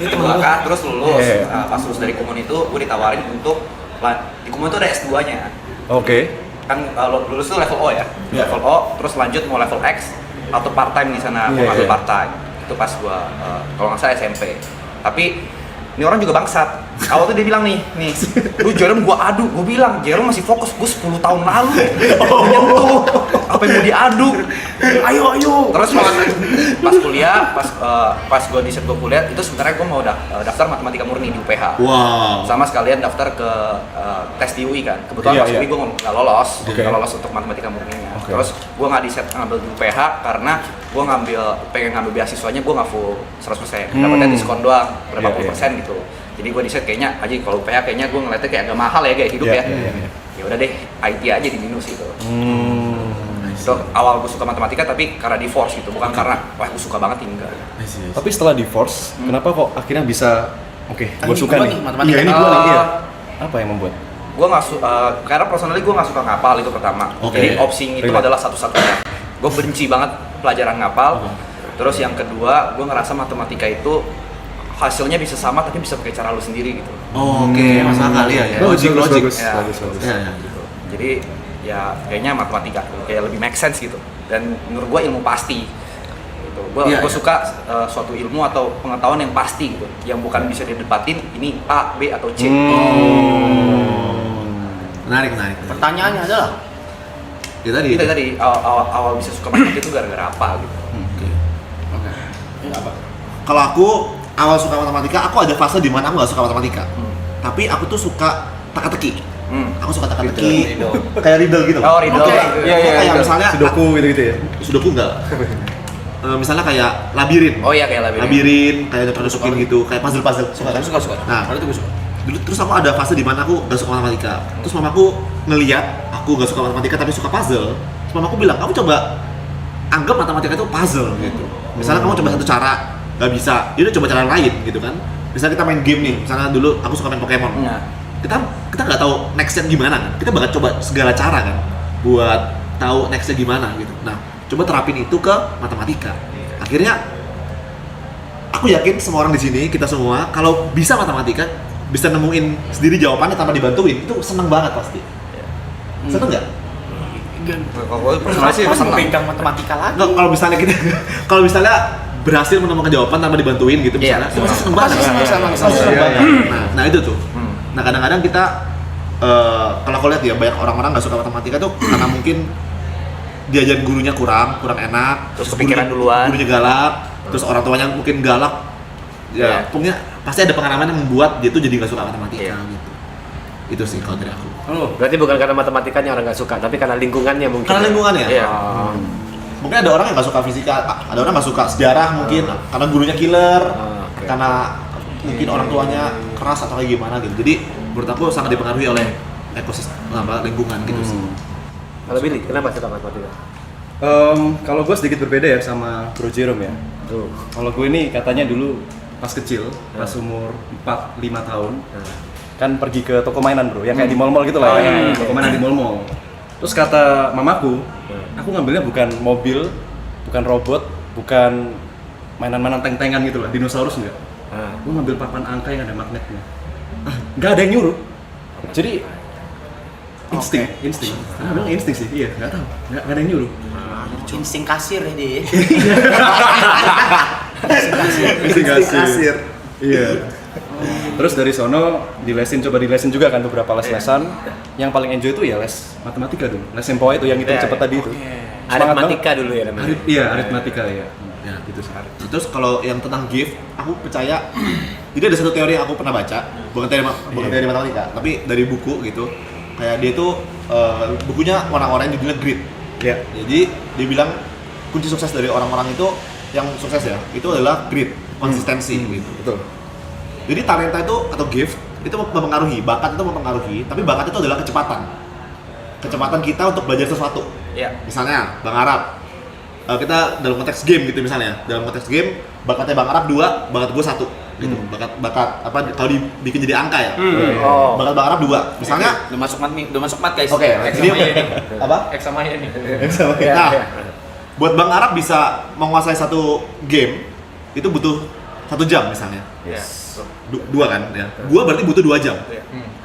Itu Di temen 2A gua. terus lulus. Iya. Pas lulus dari Kumon itu gue ditawarin untuk di Kumon itu ada S2-nya. Oke. Kan kalau lulus itu level O ya. Iya. Level O terus lanjut mau level X atau part time di sana. Gue Iya, ngambil iya. part time. Itu pas gue kalau nggak salah SMP. Tapi ini orang juga bangsat. Awal tuh dia bilang nih, lu Jerome gua adu. Gua bilang, Jerome masih fokus, gua 10 tahun lalu menyentuh. Apa yang mau diadu? Ayo. Terus pas kuliah, pas gua di set gua kuliah, itu sebenarnya gua mau daftar matematika murni di UPH. Wow. Sama sekalian daftar ke tes di UI kan. Kebetulan Iya, pas iya. UI gua nggak lolos, Oke. nggak lolos untuk matematika murninya. Oke. Terus gua nggak di set ngambil di UPH karena gua pengen ngambil beasiswanya gua nggak full 100%. Dapatnya diskon doang, berapa Iya, puluh iya. persen gitu. Jadi gue di set kayaknya aja kalau UPH kayaknya gue ngeliatnya kayak agak mahal ya kayak hidup Iya, ya. iya, iya. Ya udah deh IT aja di minus gitu. So, awal gue suka matematika tapi karena divorce gitu, bukan karena wah gue suka banget enggak. Tapi setelah divorce, kenapa kok akhirnya bisa gue suka gua nih? nih, matematika. Iya, ini gue nih. Iya. Apa yang membuat? Gue nggak karena personally gue nggak suka ngapal itu pertama. Oke. Jadi opsi itu Relate. adalah satu-satunya. Gue benci banget pelajaran ngapal. Terus yang kedua, gue ngerasa matematika itu hasilnya bisa sama tapi bisa pakai cara lu sendiri gitu. Oke, masuk akal ya. Bagus. Ya, Ya. gitu. Jadi ya kayaknya matematika kayak lebih make sense gitu. Dan menurut gua ilmu pasti. Gitu. Gua Iya, iya. suka suatu ilmu atau pengetahuan yang pasti gitu, yang bukan bisa didebatin ini A, B atau C. Menarik. Pertanyaannya adalah Ya tadi. Itu tadi awal bisa suka matematika itu gara-gara apa gitu. Oke. apa? Kalau aku awal suka matematika, aku ada fase di mana aku nggak suka matematika. Tapi aku tuh suka teka-teki. Aku suka teka-teki, kayak riddle gitu. Oh, riddle. Oke. Iya, Kayak riddle. misalnya Sudoku gitu ya. Sudoku enggak. Misalnya kayak labirin. Oh iya kayak labirin. Labirin, kayak nusukin gitu, kayak puzzle-puzzle. Suka kan? Suka. Nah, Kalau itu gue suka. dulu terus aku ada fase di mana aku gak suka matematika. Terus mamaku ngeliat aku gak suka matematika tapi suka puzzle. Terus mamaku bilang, kamu coba anggap matematika itu puzzle gitu. Misalnya kamu coba satu cara, gak bisa, yaudah coba cara lain gitu kan. Misalnya kita main game nih, misalnya dulu aku suka main Pokemon. Nah. Kita nggak tahu nextnya gimana kan. Kita bakal coba segala cara kan buat tahu nextnya gimana gitu. Nah, coba terapin itu ke matematika. Akhirnya aku yakin semua orang di sini, kita semua kalau bisa matematika, bisa nemuin sendiri jawabannya tanpa dibantuin, itu seneng banget pasti. Seneng nggak? Kalau gue personally sih senang. pegang matematika lagi. Nggak, kalau misalnya kita, kalau misalnya berhasil menemukan jawaban tanpa dibantuin gitu, Iya. misalnya, itu pasti seneng banget. Pasti seneng. Pasti seneng Iya, banget. Nah, itu tuh. Nah, kadang-kadang kita, kalau aku lihat ya banyak orang-orang nggak suka matematika tuh karena mungkin diajarin gurunya kurang enak, Terus kepikiran duluan. gurunya galak, terus orang tuanya mungkin galak. Ya, Iya. pokoknya pasti ada pengalaman yang membuat dia tuh jadi nggak suka matematika Iya. gitu. Itu sih kalau dari aku. Lu Berarti bukan karena matematikanya orang nggak suka, tapi karena lingkungannya mungkin. Karena lingkungannya. Iya. Mungkin ada orang yang nggak suka fisika, ada orang nggak suka sejarah mungkin karena gurunya killer, karena mungkin orang tuanya keras atau kayak gimana gitu. Jadi menurut aku sangat dipengaruhi oleh ekosistem lingkungan gitu sih. Kalau Billy, kenapa suka matematika? Kalau gue sedikit berbeda ya sama Bro Jerome ya. Tuh. Kalau gue ini katanya dulu pas kecil, pas umur 4-5 tahun, kan pergi ke toko mainan bro, yang kayak di mall-mall gitu lah, toko mainan di mall-mall. Terus kata mamaku, aku ngambilnya bukan mobil, bukan robot, bukan mainan-mainan tank-tankan gitu lah, dinosaurus enggak. Gue ngambil papan angka yang ada magnetnya. Nggak ada yang nyuruh. Jadi insting. Karena bilang insting sih, iya, nggak tahu, nggak ada yang nyuruh. Insting kasir ya dia. Insting kasir. Iya. Terus dari sono coba dilesin juga kan beberapa les-lesan. Yang paling enjoy itu ya les matematika dulu. Les Sempoa itu yang itu cepet tadi itu. Aritmatika dulu ya namanya. Aritmatika ya. Ya gitu sih. Terus kalau yang tentang gift, aku percaya jadi ada satu teori yang aku pernah baca, bukan teori matematika, tapi dari buku gitu. Kayak dia tuh bukunya warna-warnanya judulnya Grit. Ya. Jadi dia bilang kunci sukses dari orang-orang itu yang sukses ya, itu adalah grit, konsistensi gitu. Betul. Jadi talenta itu atau gift itu mempengaruhi, bakat itu mempengaruhi, tapi bakat itu adalah kecepatan. Kecepatan kita untuk belajar sesuatu. Iya. Misalnya Bang Arab, kita dalam konteks game gitu misalnya, dalam konteks game bakatnya Bang Arab 2, bakat gue 1 gitu. Bakat apa kalau dibikin jadi angka ya. Bakat Bang Arab 2. Misalnya Udah masuk mat guys. Oke, ini apa? X sama Y nih. Nah, buat Bang Arab bisa menguasai satu game itu butuh 1 jam misalnya. Yes. Dua kan ya. Gua berarti butuh 2 jam.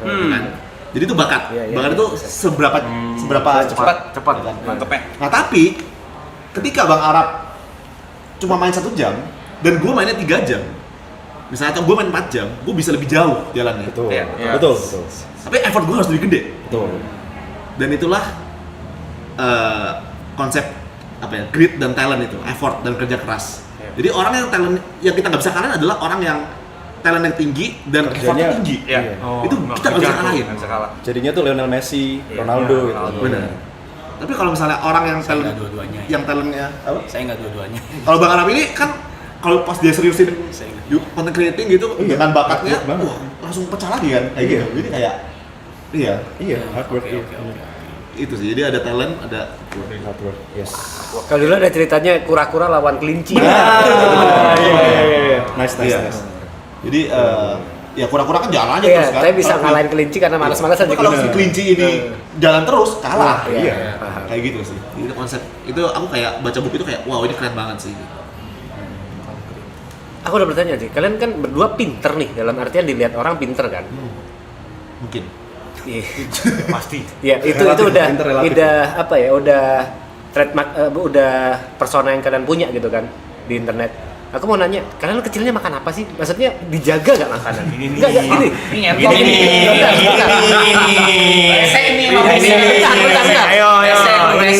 Kan? Jadi itu bakat. Bakat itu seberapa cepat. Mantepnya. Nah, tapi ketika Bang Arab cuma main 1 jam dan gua mainnya 3 jam. Misalnya atau gua main 4 jam, gua bisa lebih jauh jalannya. Betul. Iya. Betul. Tapi effort gua harus lebih gede. Betul. Dan itulah konsep apa ya, grit dan talent itu, effort dan kerja keras. Jadi orang yang talent yang kita nggak bisa kalahin adalah orang yang talent yang tinggi dan effortnya tinggi. Iya. Itu kita nggak bisa kalahin. Nggak bisa kalah. Jadinya tuh Lionel Messi, Ronaldo gitu. Benar. Tapi kalau misalnya orang yang Saya talent, nggak dua-duanya. yang talentnya apa? Saya nggak dua-duanya. Kalau Bang Arab ini kan kalau pas dia seriusin Saya nggak. content creating gitu dengan bakatnya, wah langsung pecah lagi kan, kayak gitu. Jadi kayak Iya, hard work. itu sih. Jadi ada talent, ada Hard work. Yes. Kalau dulu ada ceritanya kura-kura lawan kelinci. Iya. Nice. jadi ya kura-kura kan jalan aja Iya, terus kan. saya bisa Kalau ngalahin kelinci karena malas-malasan Tapi jadi kalau si kelinci ini jalan terus kalah. Iya. Kayak gitu sih. Itu konsep. Itu aku kayak baca buku itu kayak wow ini keren banget sih. Aku udah bertanya sih, kalian kan berdua pinter nih, dalam artian dilihat orang pinter kan? Mungkin. Iya. Pasti. Ya, itu Relatif, udah pinter relatif. apa ya, udah trademark, udah persona yang kalian punya gitu kan di internet. Aku mau nanya, kalian kecilnya makan apa sih? Maksudnya dijaga gak makanan? Enggak, gini. Bentar.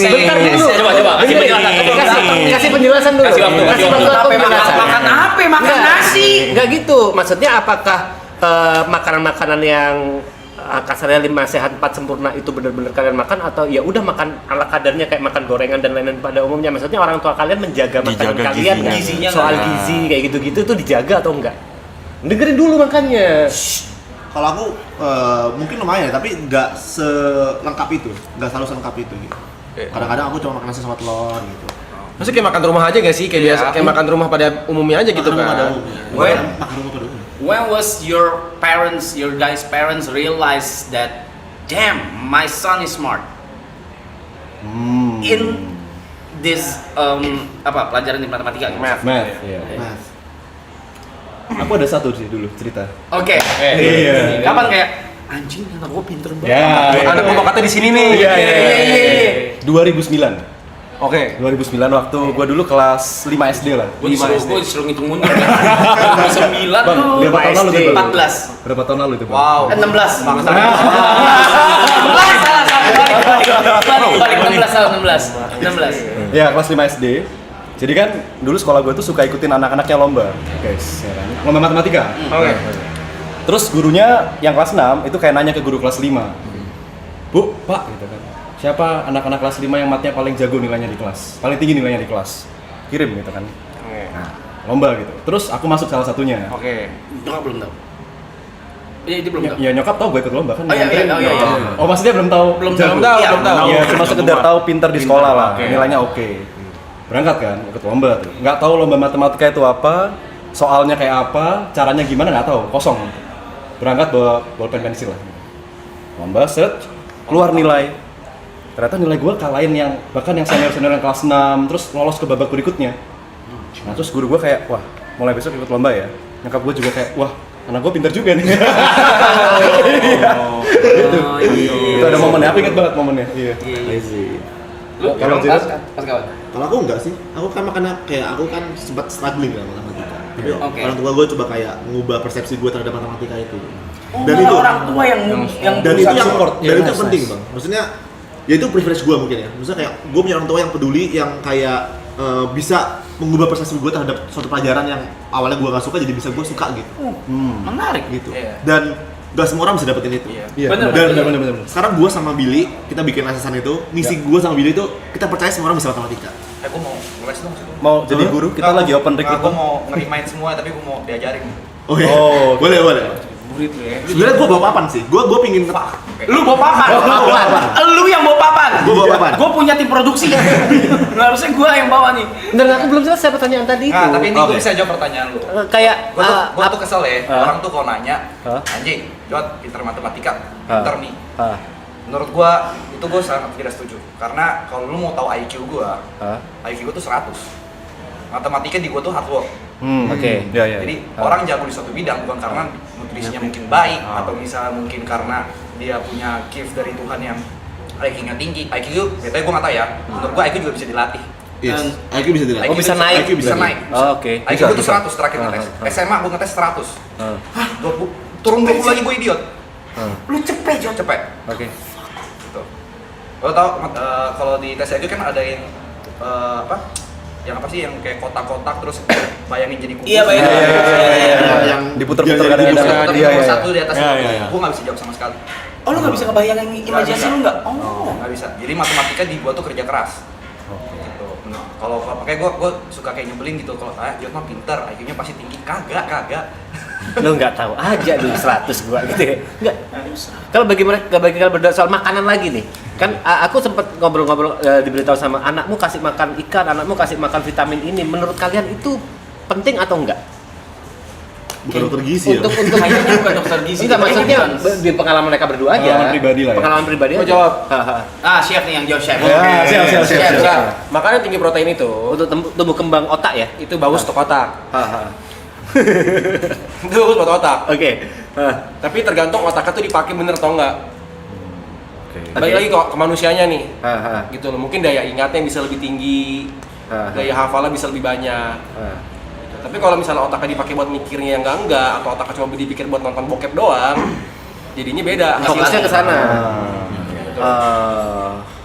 Bentar dulu. Coba. Kasih penjelasan dulu. Kasih waktu penjelasan. Makan apa? Makan nasi. Enggak gitu. Maksudnya apakah makanan-makanan yang kasarnya 5 sehat 4 sempurna itu benar-benar kalian makan, atau ya udah makan ala kadarnya kayak makan gorengan dan lain-lain pada umumnya? Maksudnya orang tua kalian menjaga makanan kalian nggak? gizinya Soal nggak? gizi kayak gitu-gitu tuh dijaga atau enggak? Dengerin dulu makanya. Kalau aku mungkin lumayan, tapi nggak selengkap itu, nggak selalu selengkap itu gitu. Kadang-kadang aku cuma makan nasi sama telur gitu. Maksudnya kayak makan rumah aja gak sih? Kayak biasa, kayak makan rumah pada umumnya aja gitu Makan kan? pada umumnya. Makan rumah pada umumnya. When was your guys' parents realize that, damn, my son is smart? In this pelajaran di matematika gitu. Math. Iya. Nah, Aku ada satu sih dulu cerita. Oke. Iya. Kapan kayak anjing anak gua pinter banget. Ya. Anak gua bakatnya di sini nih. Iya. 2009. Oke. 2009 waktu gua dulu kelas 5 SD lah. Gua disuruh ngitung mundur. 9 Bang, tuh. berapa tahun lalu tuh, Bang? 14. Berapa tahun lalu itu, Bang? Wow. 16. Balik 16. Ya, kelas 5 SD. Jadi kan dulu sekolah gue tuh suka ikutin anak-anaknya lomba, guys, ya kan? Lomba matematika. Oke. Terus gurunya yang kelas 6 itu kayak nanya ke guru kelas 5. Bu, Pak, gitu kan. siapa anak-anak kelas 5 yang matnya paling jago nilainya di kelas, paling tinggi nilainya di kelas, kirim gitu kan. Nah, lomba gitu. Terus aku masuk salah satunya. Oke. Nyokap belum tahu. Iya, itu belum tahu. Ya nyokap tahu gue ikut lomba kan. Oh iya, iya, iya, iya. Oh maksudnya belum tahu. Belum jago. tahu, Iya, belum tahu. Iya, cuma sekedar tahu pintar di sekolah lah, Oke. nilainya oke. Berangkat kan, ikut lomba tuh. Nggak tahu lomba matematika itu apa, soalnya kayak apa, caranya gimana nggak tahu, kosong. Berangkat bawa bolpen pensil lah. Lomba set, keluar nilai. Ternyata nilai gue kalahin yang bahkan yang senior-senior yang kelas 6, terus lolos ke babak berikutnya. Nah terus guru gue kayak, wah mulai besok ikut lomba ya. Nyokap gue juga kayak, wah anak gue pintar juga nih. Itu ada momennya, aku inget banget momennya. Iya. Lu Kalau pas Jared? pas kawan. Kalau aku enggak sih, aku kan makanya kayak aku kan sempat struggling lah matematika. Tapi Oke. orang tua gue coba kayak ngubah persepsi gue terhadap matematika itu. Oh, Dan malah itu orang tua yang dan itu yang support. dan Ya, itu yang nice, penting nice. bang. Maksudnya ya itu privilege gue mungkin ya. Maksudnya kayak gue punya orang tua yang peduli, yang kayak bisa mengubah persepsi gue terhadap suatu pelajaran yang awalnya gue gak suka jadi bisa gue suka gitu. menarik Gitu. Iya. Dan gak semua orang bisa dapetin itu. Iya, Bener, Dan bener. sekarang gue sama Billy kita bikin asesan itu, misi gue sama Billy itu kita percaya semua orang bisa matematika. Gue mau ngeles dong. Mau jadi guru, kita lagi open Gue recruitment. mau ngerimain semua tapi gue mau diajarin. Oh iya. Oh, boleh. Murid lu ya. Sebenarnya gue bawa papan sih. Gue pingin Lu bawa papan. Lu yang bawa papan. Gua bawa papan. Gua punya tim produksi. Harusnya gua yang bawa nih. Dan aku belum selesai pertanyaan tadi itu. Nah, tapi ini Oke. gue bisa jawab pertanyaan lu. Kayak Gue tuh kesel ya, orang tuh kalau nanya, Hah? anjing, Jod, pinter matematika, Hah? pinter nih. Menurut gue, itu gue sangat tidak setuju. Karena kalau lu mau tahu IQ gue, IQ gue tuh 100. Matematika di gue tuh hard work. Oke. Ya. Jadi orang jago di suatu bidang bukan karena nutrisinya mungkin baik atau misalnya mungkin karena dia punya gift dari Tuhan yang IQ-nya tinggi. IQ, betulnya gue nggak tahu ya. Menurut gue IQ juga bisa dilatih. Yes. IQ bisa dilihat. Oh, bisa naik. IQ bisa naik. Oh, oke. IQ gue tuh 100 terakhir ngetes. SMA gue ngetes 100. Hah? 20, turun 20 lagi gue idiot. Lu cepet, Jod. Cepet. Oke. Gitu. Lo tau kalau di tes IQ kan ada yang apa? Yang apa sih yang kayak kotak-kotak terus bayangin jadi kubus. Iya, bayangin. Yang Diputer-puter jadi kadang-kadang. kubus. Tapi Iya, nomor iya. satu di atas Iya, itu. iya, iya. Gue nggak bisa jawab sama sekali. Oh, lu gak bisa ngebayangin imajinasi lu enggak? Oh. Nggak bisa. Jadi matematika di gua tuh kerja keras. Gitu. Nah, kalau makanya gua suka kayak nyebelin gitu kalau Jod mah pinter, IQ-nya pasti tinggi. Kagak. Lu nggak tahu aja dulu 100 gua gitu ya. Enggak. Kalau bagi kalian berdua soal makanan lagi nih. Kan aku sempat ngobrol-ngobrol diberitahu sama anakmu kasih makan ikan, anakmu kasih makan vitamin ini. Menurut kalian itu penting atau enggak? Bukan dokter gizi ya. Untuk Kayaknya bukan dokter gizi. enggak maksudnya Bukan. di pengalaman mereka berdua aja. Pengalaman pribadi lah ya. Pengalaman pribadi Gua aja. jawab. Haha. Chef nih yang jawab chef. Ya, siap. Makanya tinggi protein itu Untuk tumbuh kembang otak ya. itu bagus untuk otak. Haha. Itu bagus buat otak. Oke. Tapi tergantung otaknya tuh dipakai bener atau enggak. Oke. Balik lagi kok ke manusianya nih. Haha. Gitu loh. Mungkin daya ingatnya bisa lebih tinggi, daya hafalnya bisa lebih banyak. Tapi kalau misalnya otaknya dipakai buat mikirnya yang enggak atau otaknya cuma dipikir buat nonton bokep doang, jadinya beda. Fokusnya ke sana.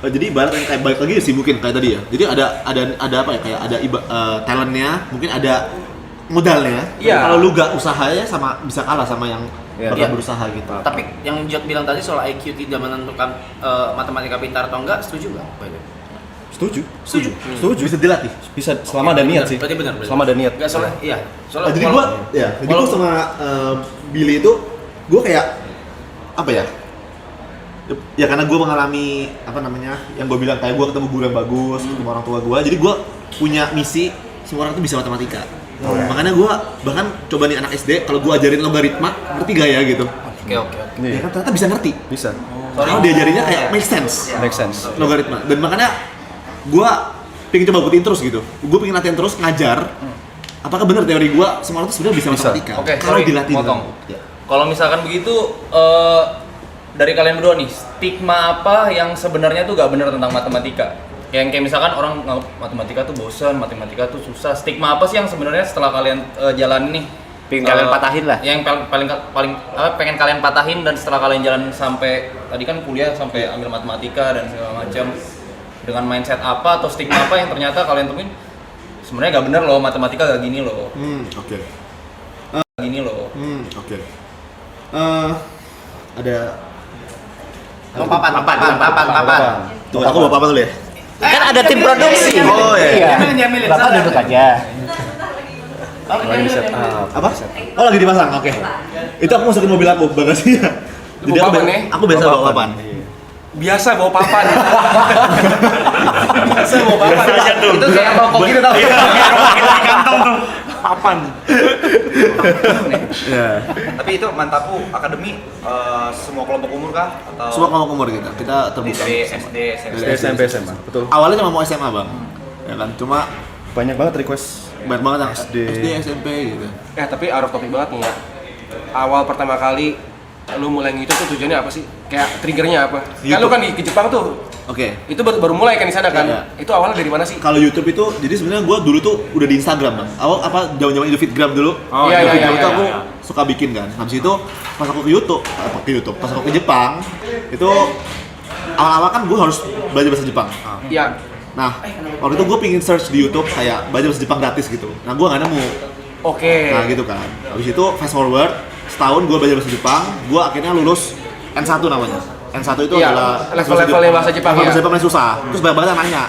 Oh, jadi ibarat kayak balik lagi sih mungkin kayak tadi ya. Jadi ada apa ya kayak ada talentnya, mungkin ada modalnya. Iya. Kalau lu gak usahanya sama bisa kalah sama yang Iya. bakal berusaha gitu. Tapi yang Jod bilang tadi soal IQ tidak menentukan matematika pintar atau enggak, setuju nggak? Setuju. Setuju bisa dilatih. Bisa selama ada niat sih. Berarti benar. Selama ada niat. Enggak soalnya, iya. Soalnya Jadi kalau- jadi gua sama Billy itu gua kayak apa ya? Ya karena gue mengalami apa namanya yang gue bilang kayak gue ketemu guru yang bagus, ketemu orang tua gue, jadi gue punya misi semua orang tuh bisa matematika. Makanya gue bahkan coba nih anak SD kalau gue ajarin logaritma ngerti gak ya gitu. Oke. Ya kan ternyata bisa ngerti. Bisa. Kalau diajarinnya kayak make sense Make sense. logaritma. Dan makanya gue pengen coba buktiin terus gitu. Gue pengen latihan terus ngajar. Apakah benar teori gue semua orang tuh sebenarnya bisa Bisa. matematika? Oke, Kalau sorry, dilatih. potong. Ya. Kalau misalkan begitu, dari kalian berdua nih, stigma apa yang sebenarnya tuh gak benar tentang matematika? Yang kayak misalkan orang nganggap matematika tuh bosan, matematika tuh susah. Stigma apa sih yang sebenarnya setelah kalian jalanin nih? Pengen kalian patahin lah. Yang paling pengen kalian patahin dan setelah kalian jalan sampai tadi kan kuliah sampai ambil matematika dan segala macam dengan mindset apa atau stigma apa yang ternyata kalian temuin sebenarnya gak bener loh, matematika gak gini loh, Oke. gini loh. Oke. Ada Papan. Tunggu, aku bawa apa dulu ya? Kan ada tim produksi. Oh, iya. Jamilin. Bapak Sabar. duduk aja. Lagi set up. Apa? Oh, lagi dipasang. Oke. Itu aku masukin mobil aku bagasinya. Itu bawa papan ya? Aku biasa bawa papan. Biasa bawa papan. Biasa bawa papan. Itu kayak rokok gitu tau. Kantong tuh. Papan. Iya. Tapi itu Mantapu Akademi semua kelompok umur kah atau Semua kelompok umur kita terbuka. dari SD, SMP? Dari SMP SMA, betul. Awalnya cuma mau SMA, Bang. Ya kan, cuma Banyak banget request. banyak banget yang SD. SD, SMP gitu. Tapi out of topic banget nih ya. Awal pertama kali lu mulai YouTube tuh tujuannya apa sih? Kayak triggernya apa? Kan lu kan di Jepang tuh. Oke. Itu baru mulai kan di sana kan? Iya. Itu awalnya dari mana sih? Kalau YouTube itu, jadi sebenarnya gue dulu tuh udah di Instagram, Bang. Awal apa zaman Feedgram dulu. Oh, iya, Feedgram iya, itu iya, aku iya. suka bikin kan. Habis itu pas aku ke YouTube, pas aku ke Jepang, itu awal-awal kan gue harus belajar bahasa Jepang. Iya. Nah, waktu itu gue pingin search di YouTube kayak belajar bahasa Jepang gratis gitu. Nah, gue nggak nemu. Oke. Nah, gitu kan. Habis itu fast forward, setahun gue belajar bahasa Jepang, gue akhirnya lulus N1 namanya. N1 itu Iya, adalah level-levelnya bahasa Jepang, Bahasa ya. Jepang paling susah. Terus banyak banget yang nanya.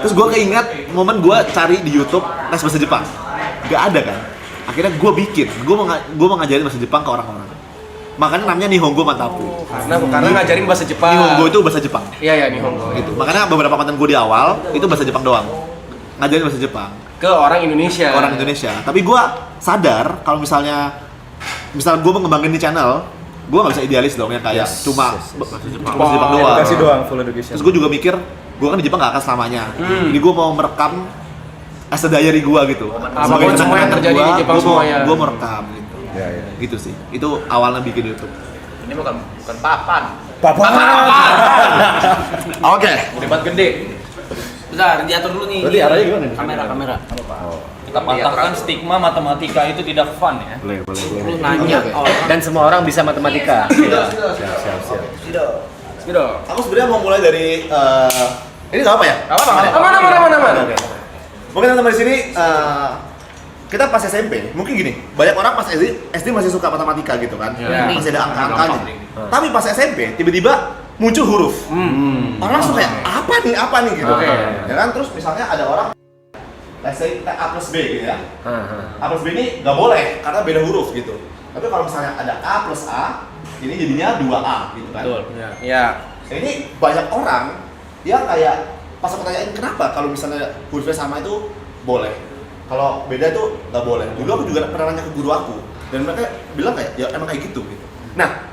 Terus gue keinget momen gue cari di YouTube les bahasa Jepang. Gak ada kan. Akhirnya gue bikin. Gue mau ngajarin bahasa Jepang ke orang-orang. Makanya namanya Nihongo Mantapu. Karena ngajarin bahasa Jepang. Nihongo itu bahasa Jepang. Iya, iya, Nihongo. Gitu. Makanya beberapa konten gue di awal itu bahasa Jepang doang. Ngajarin bahasa Jepang Ke orang Indonesia. ke orang Indonesia. Tapi gue sadar kalau misalnya gue mengembangin di channel, gue nggak bisa idealis dong ya kayak cuma bahasa Jepang doang. Edukasi doang, full education. Terus gue juga mikir, gue kan di Jepang gak akan selamanya. Jadi gue mau merekam as a diary gue gitu. Apapun semua yang terjadi di Jepang semuanya. Gue mau rekam gitu. Ya, ya. Gitu sih. Itu awalnya bikin YouTube. Ini bukan papan. Oke. Debat gede. Bentar, diatur dulu nih. Berarti arahnya gimana nih? Kamera. Kita patahkan stigma matematika itu tidak fun ya. Boleh. Lu nanya Dan semua orang bisa matematika. Siap. Gitu. Aku sebenarnya mau mulai dari ini nggak apa ya? Mana. Mungkin teman-teman di sini kita pas SMP, mungkin gini, banyak orang pas SD masih suka matematika gitu kan, masih ada angka-angkanya. Tapi pas SMP tiba-tiba muncul huruf. Orang langsung kayak apa nih gitu. Ya kan, terus misalnya ada orang let's say A plus B gitu ya. A plus B ini nggak boleh karena beda huruf gitu. Tapi kalau misalnya ada A plus A, ini jadinya 2A gitu kan. Betul. Iya. Ini banyak orang yang kayak pas aku tanyain kenapa kalau misalnya hurufnya sama itu boleh, kalau beda itu nggak boleh. Dulu aku juga pernah nanya ke guru aku dan mereka bilang kayak ya emang kayak gitu. Nah,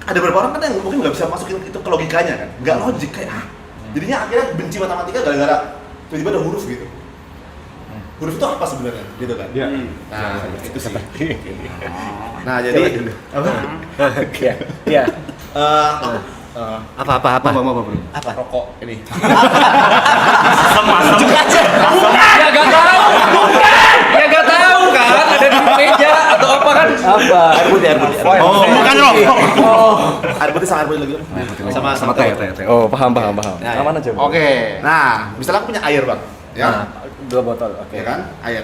ada beberapa orang kan yang mungkin nggak bisa masukin itu ke logikanya kan, nggak logik kayak jadinya akhirnya benci matematika gara-gara tiba-tiba ada huruf gitu. Huruf itu apa sebenarnya gitu kan? Iya. Nah, itu sih. Nah, jadi apa? Iya. Apa, bro? Apa? Rokok ini. Ya gak tahu. Ya gak tahu kan. Ada di meja atau apa kan? Apa? Air putih. Oh, bukan rokok. Air putih sama air putih lagi. Sama teh. Oh, paham. Nah, Aman aja, bro. Oke. Nah, misalnya aku punya air bang, ya, Dua botol, oke. ya kan, air.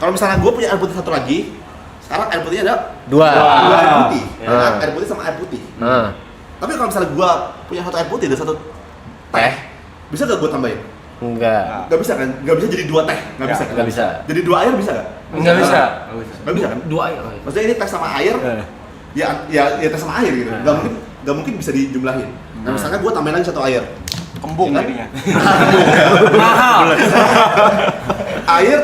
Kalau misalnya gue punya air putih satu lagi, sekarang air putihnya ada Dua. dua air putih, ya kan? Ah. Air putih sama air putih. Nah, Tapi kalau misalnya gue punya satu air putih dan satu teh, bisa gak gue tambahin? enggak. Gak bisa kan? Gak bisa jadi dua teh? Gak bisa kan? Nggak bisa. Jadi dua air bisa gak? Nggak bisa. Gak bisa kan? dua air. Maksudnya ini teh sama air, ya teh sama air gitu. Gak mungkin bisa dijumlahin. Nah misalnya gue tambahin lagi satu air. Kembung Kan? jadinya. Mahal. Air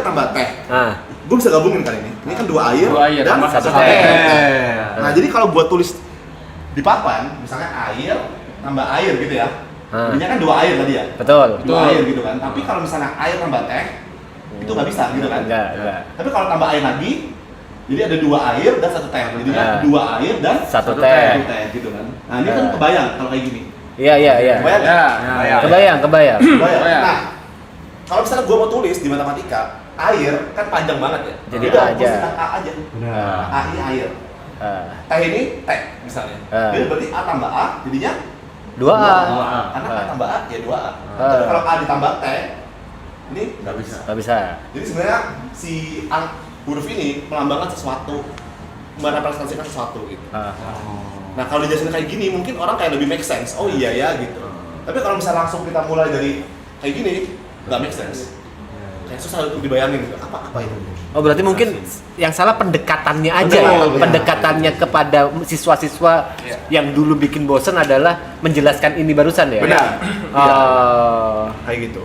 tambah teh. Nah, Gue bisa gabungin kali ini. Ini kan dua air, Dua air dan sama satu satu teh. teh. Nah jadi kalau buat tulis di papan, misalnya air tambah air gitu ya. Jadinya kan dua air tadi ya. betul. Dua air gitu kan. Tapi kalau misalnya air tambah teh, itu nggak bisa gitu kan. Enggak. Tapi kalau tambah air lagi, jadi ada dua air dan satu teh. Jadinya Nah. dua air dan Satu teh. Satu teh gitu kan. Nah ini kan kebayang kalau kayak gini. Iya. Kebayang? Kebayang. Kebayang. Kebayang. Nah, kalau misalnya gue mau tulis di matematika, air kan panjang banget ya. Jadi Udah, A aja. gua A aja. A ini air. Teh ini teh misalnya. Jadi berarti A tambah A jadinya 2A. Karena A tambah A ya 2A. Tapi kalau A ditambah teh ini nggak bisa. Nggak bisa. Jadi sebenarnya si huruf ini melambangkan sesuatu, merepresentasikan sesuatu gitu. Nah kalau dijelasin kayak gini mungkin orang kayak lebih make sense. Oh iya ya gitu. Tapi kalau misalnya langsung kita mulai dari kayak gini, nggak make sense. Kayak susah untuk dibayangin gitu. Apa itu? Oh berarti mungkin yang salah pendekatannya aja Betul, ya. betul. Pendekatannya kepada siswa-siswa yang dulu bikin bosen adalah menjelaskan ini barusan ya. Benar. Oh. Kayak gitu.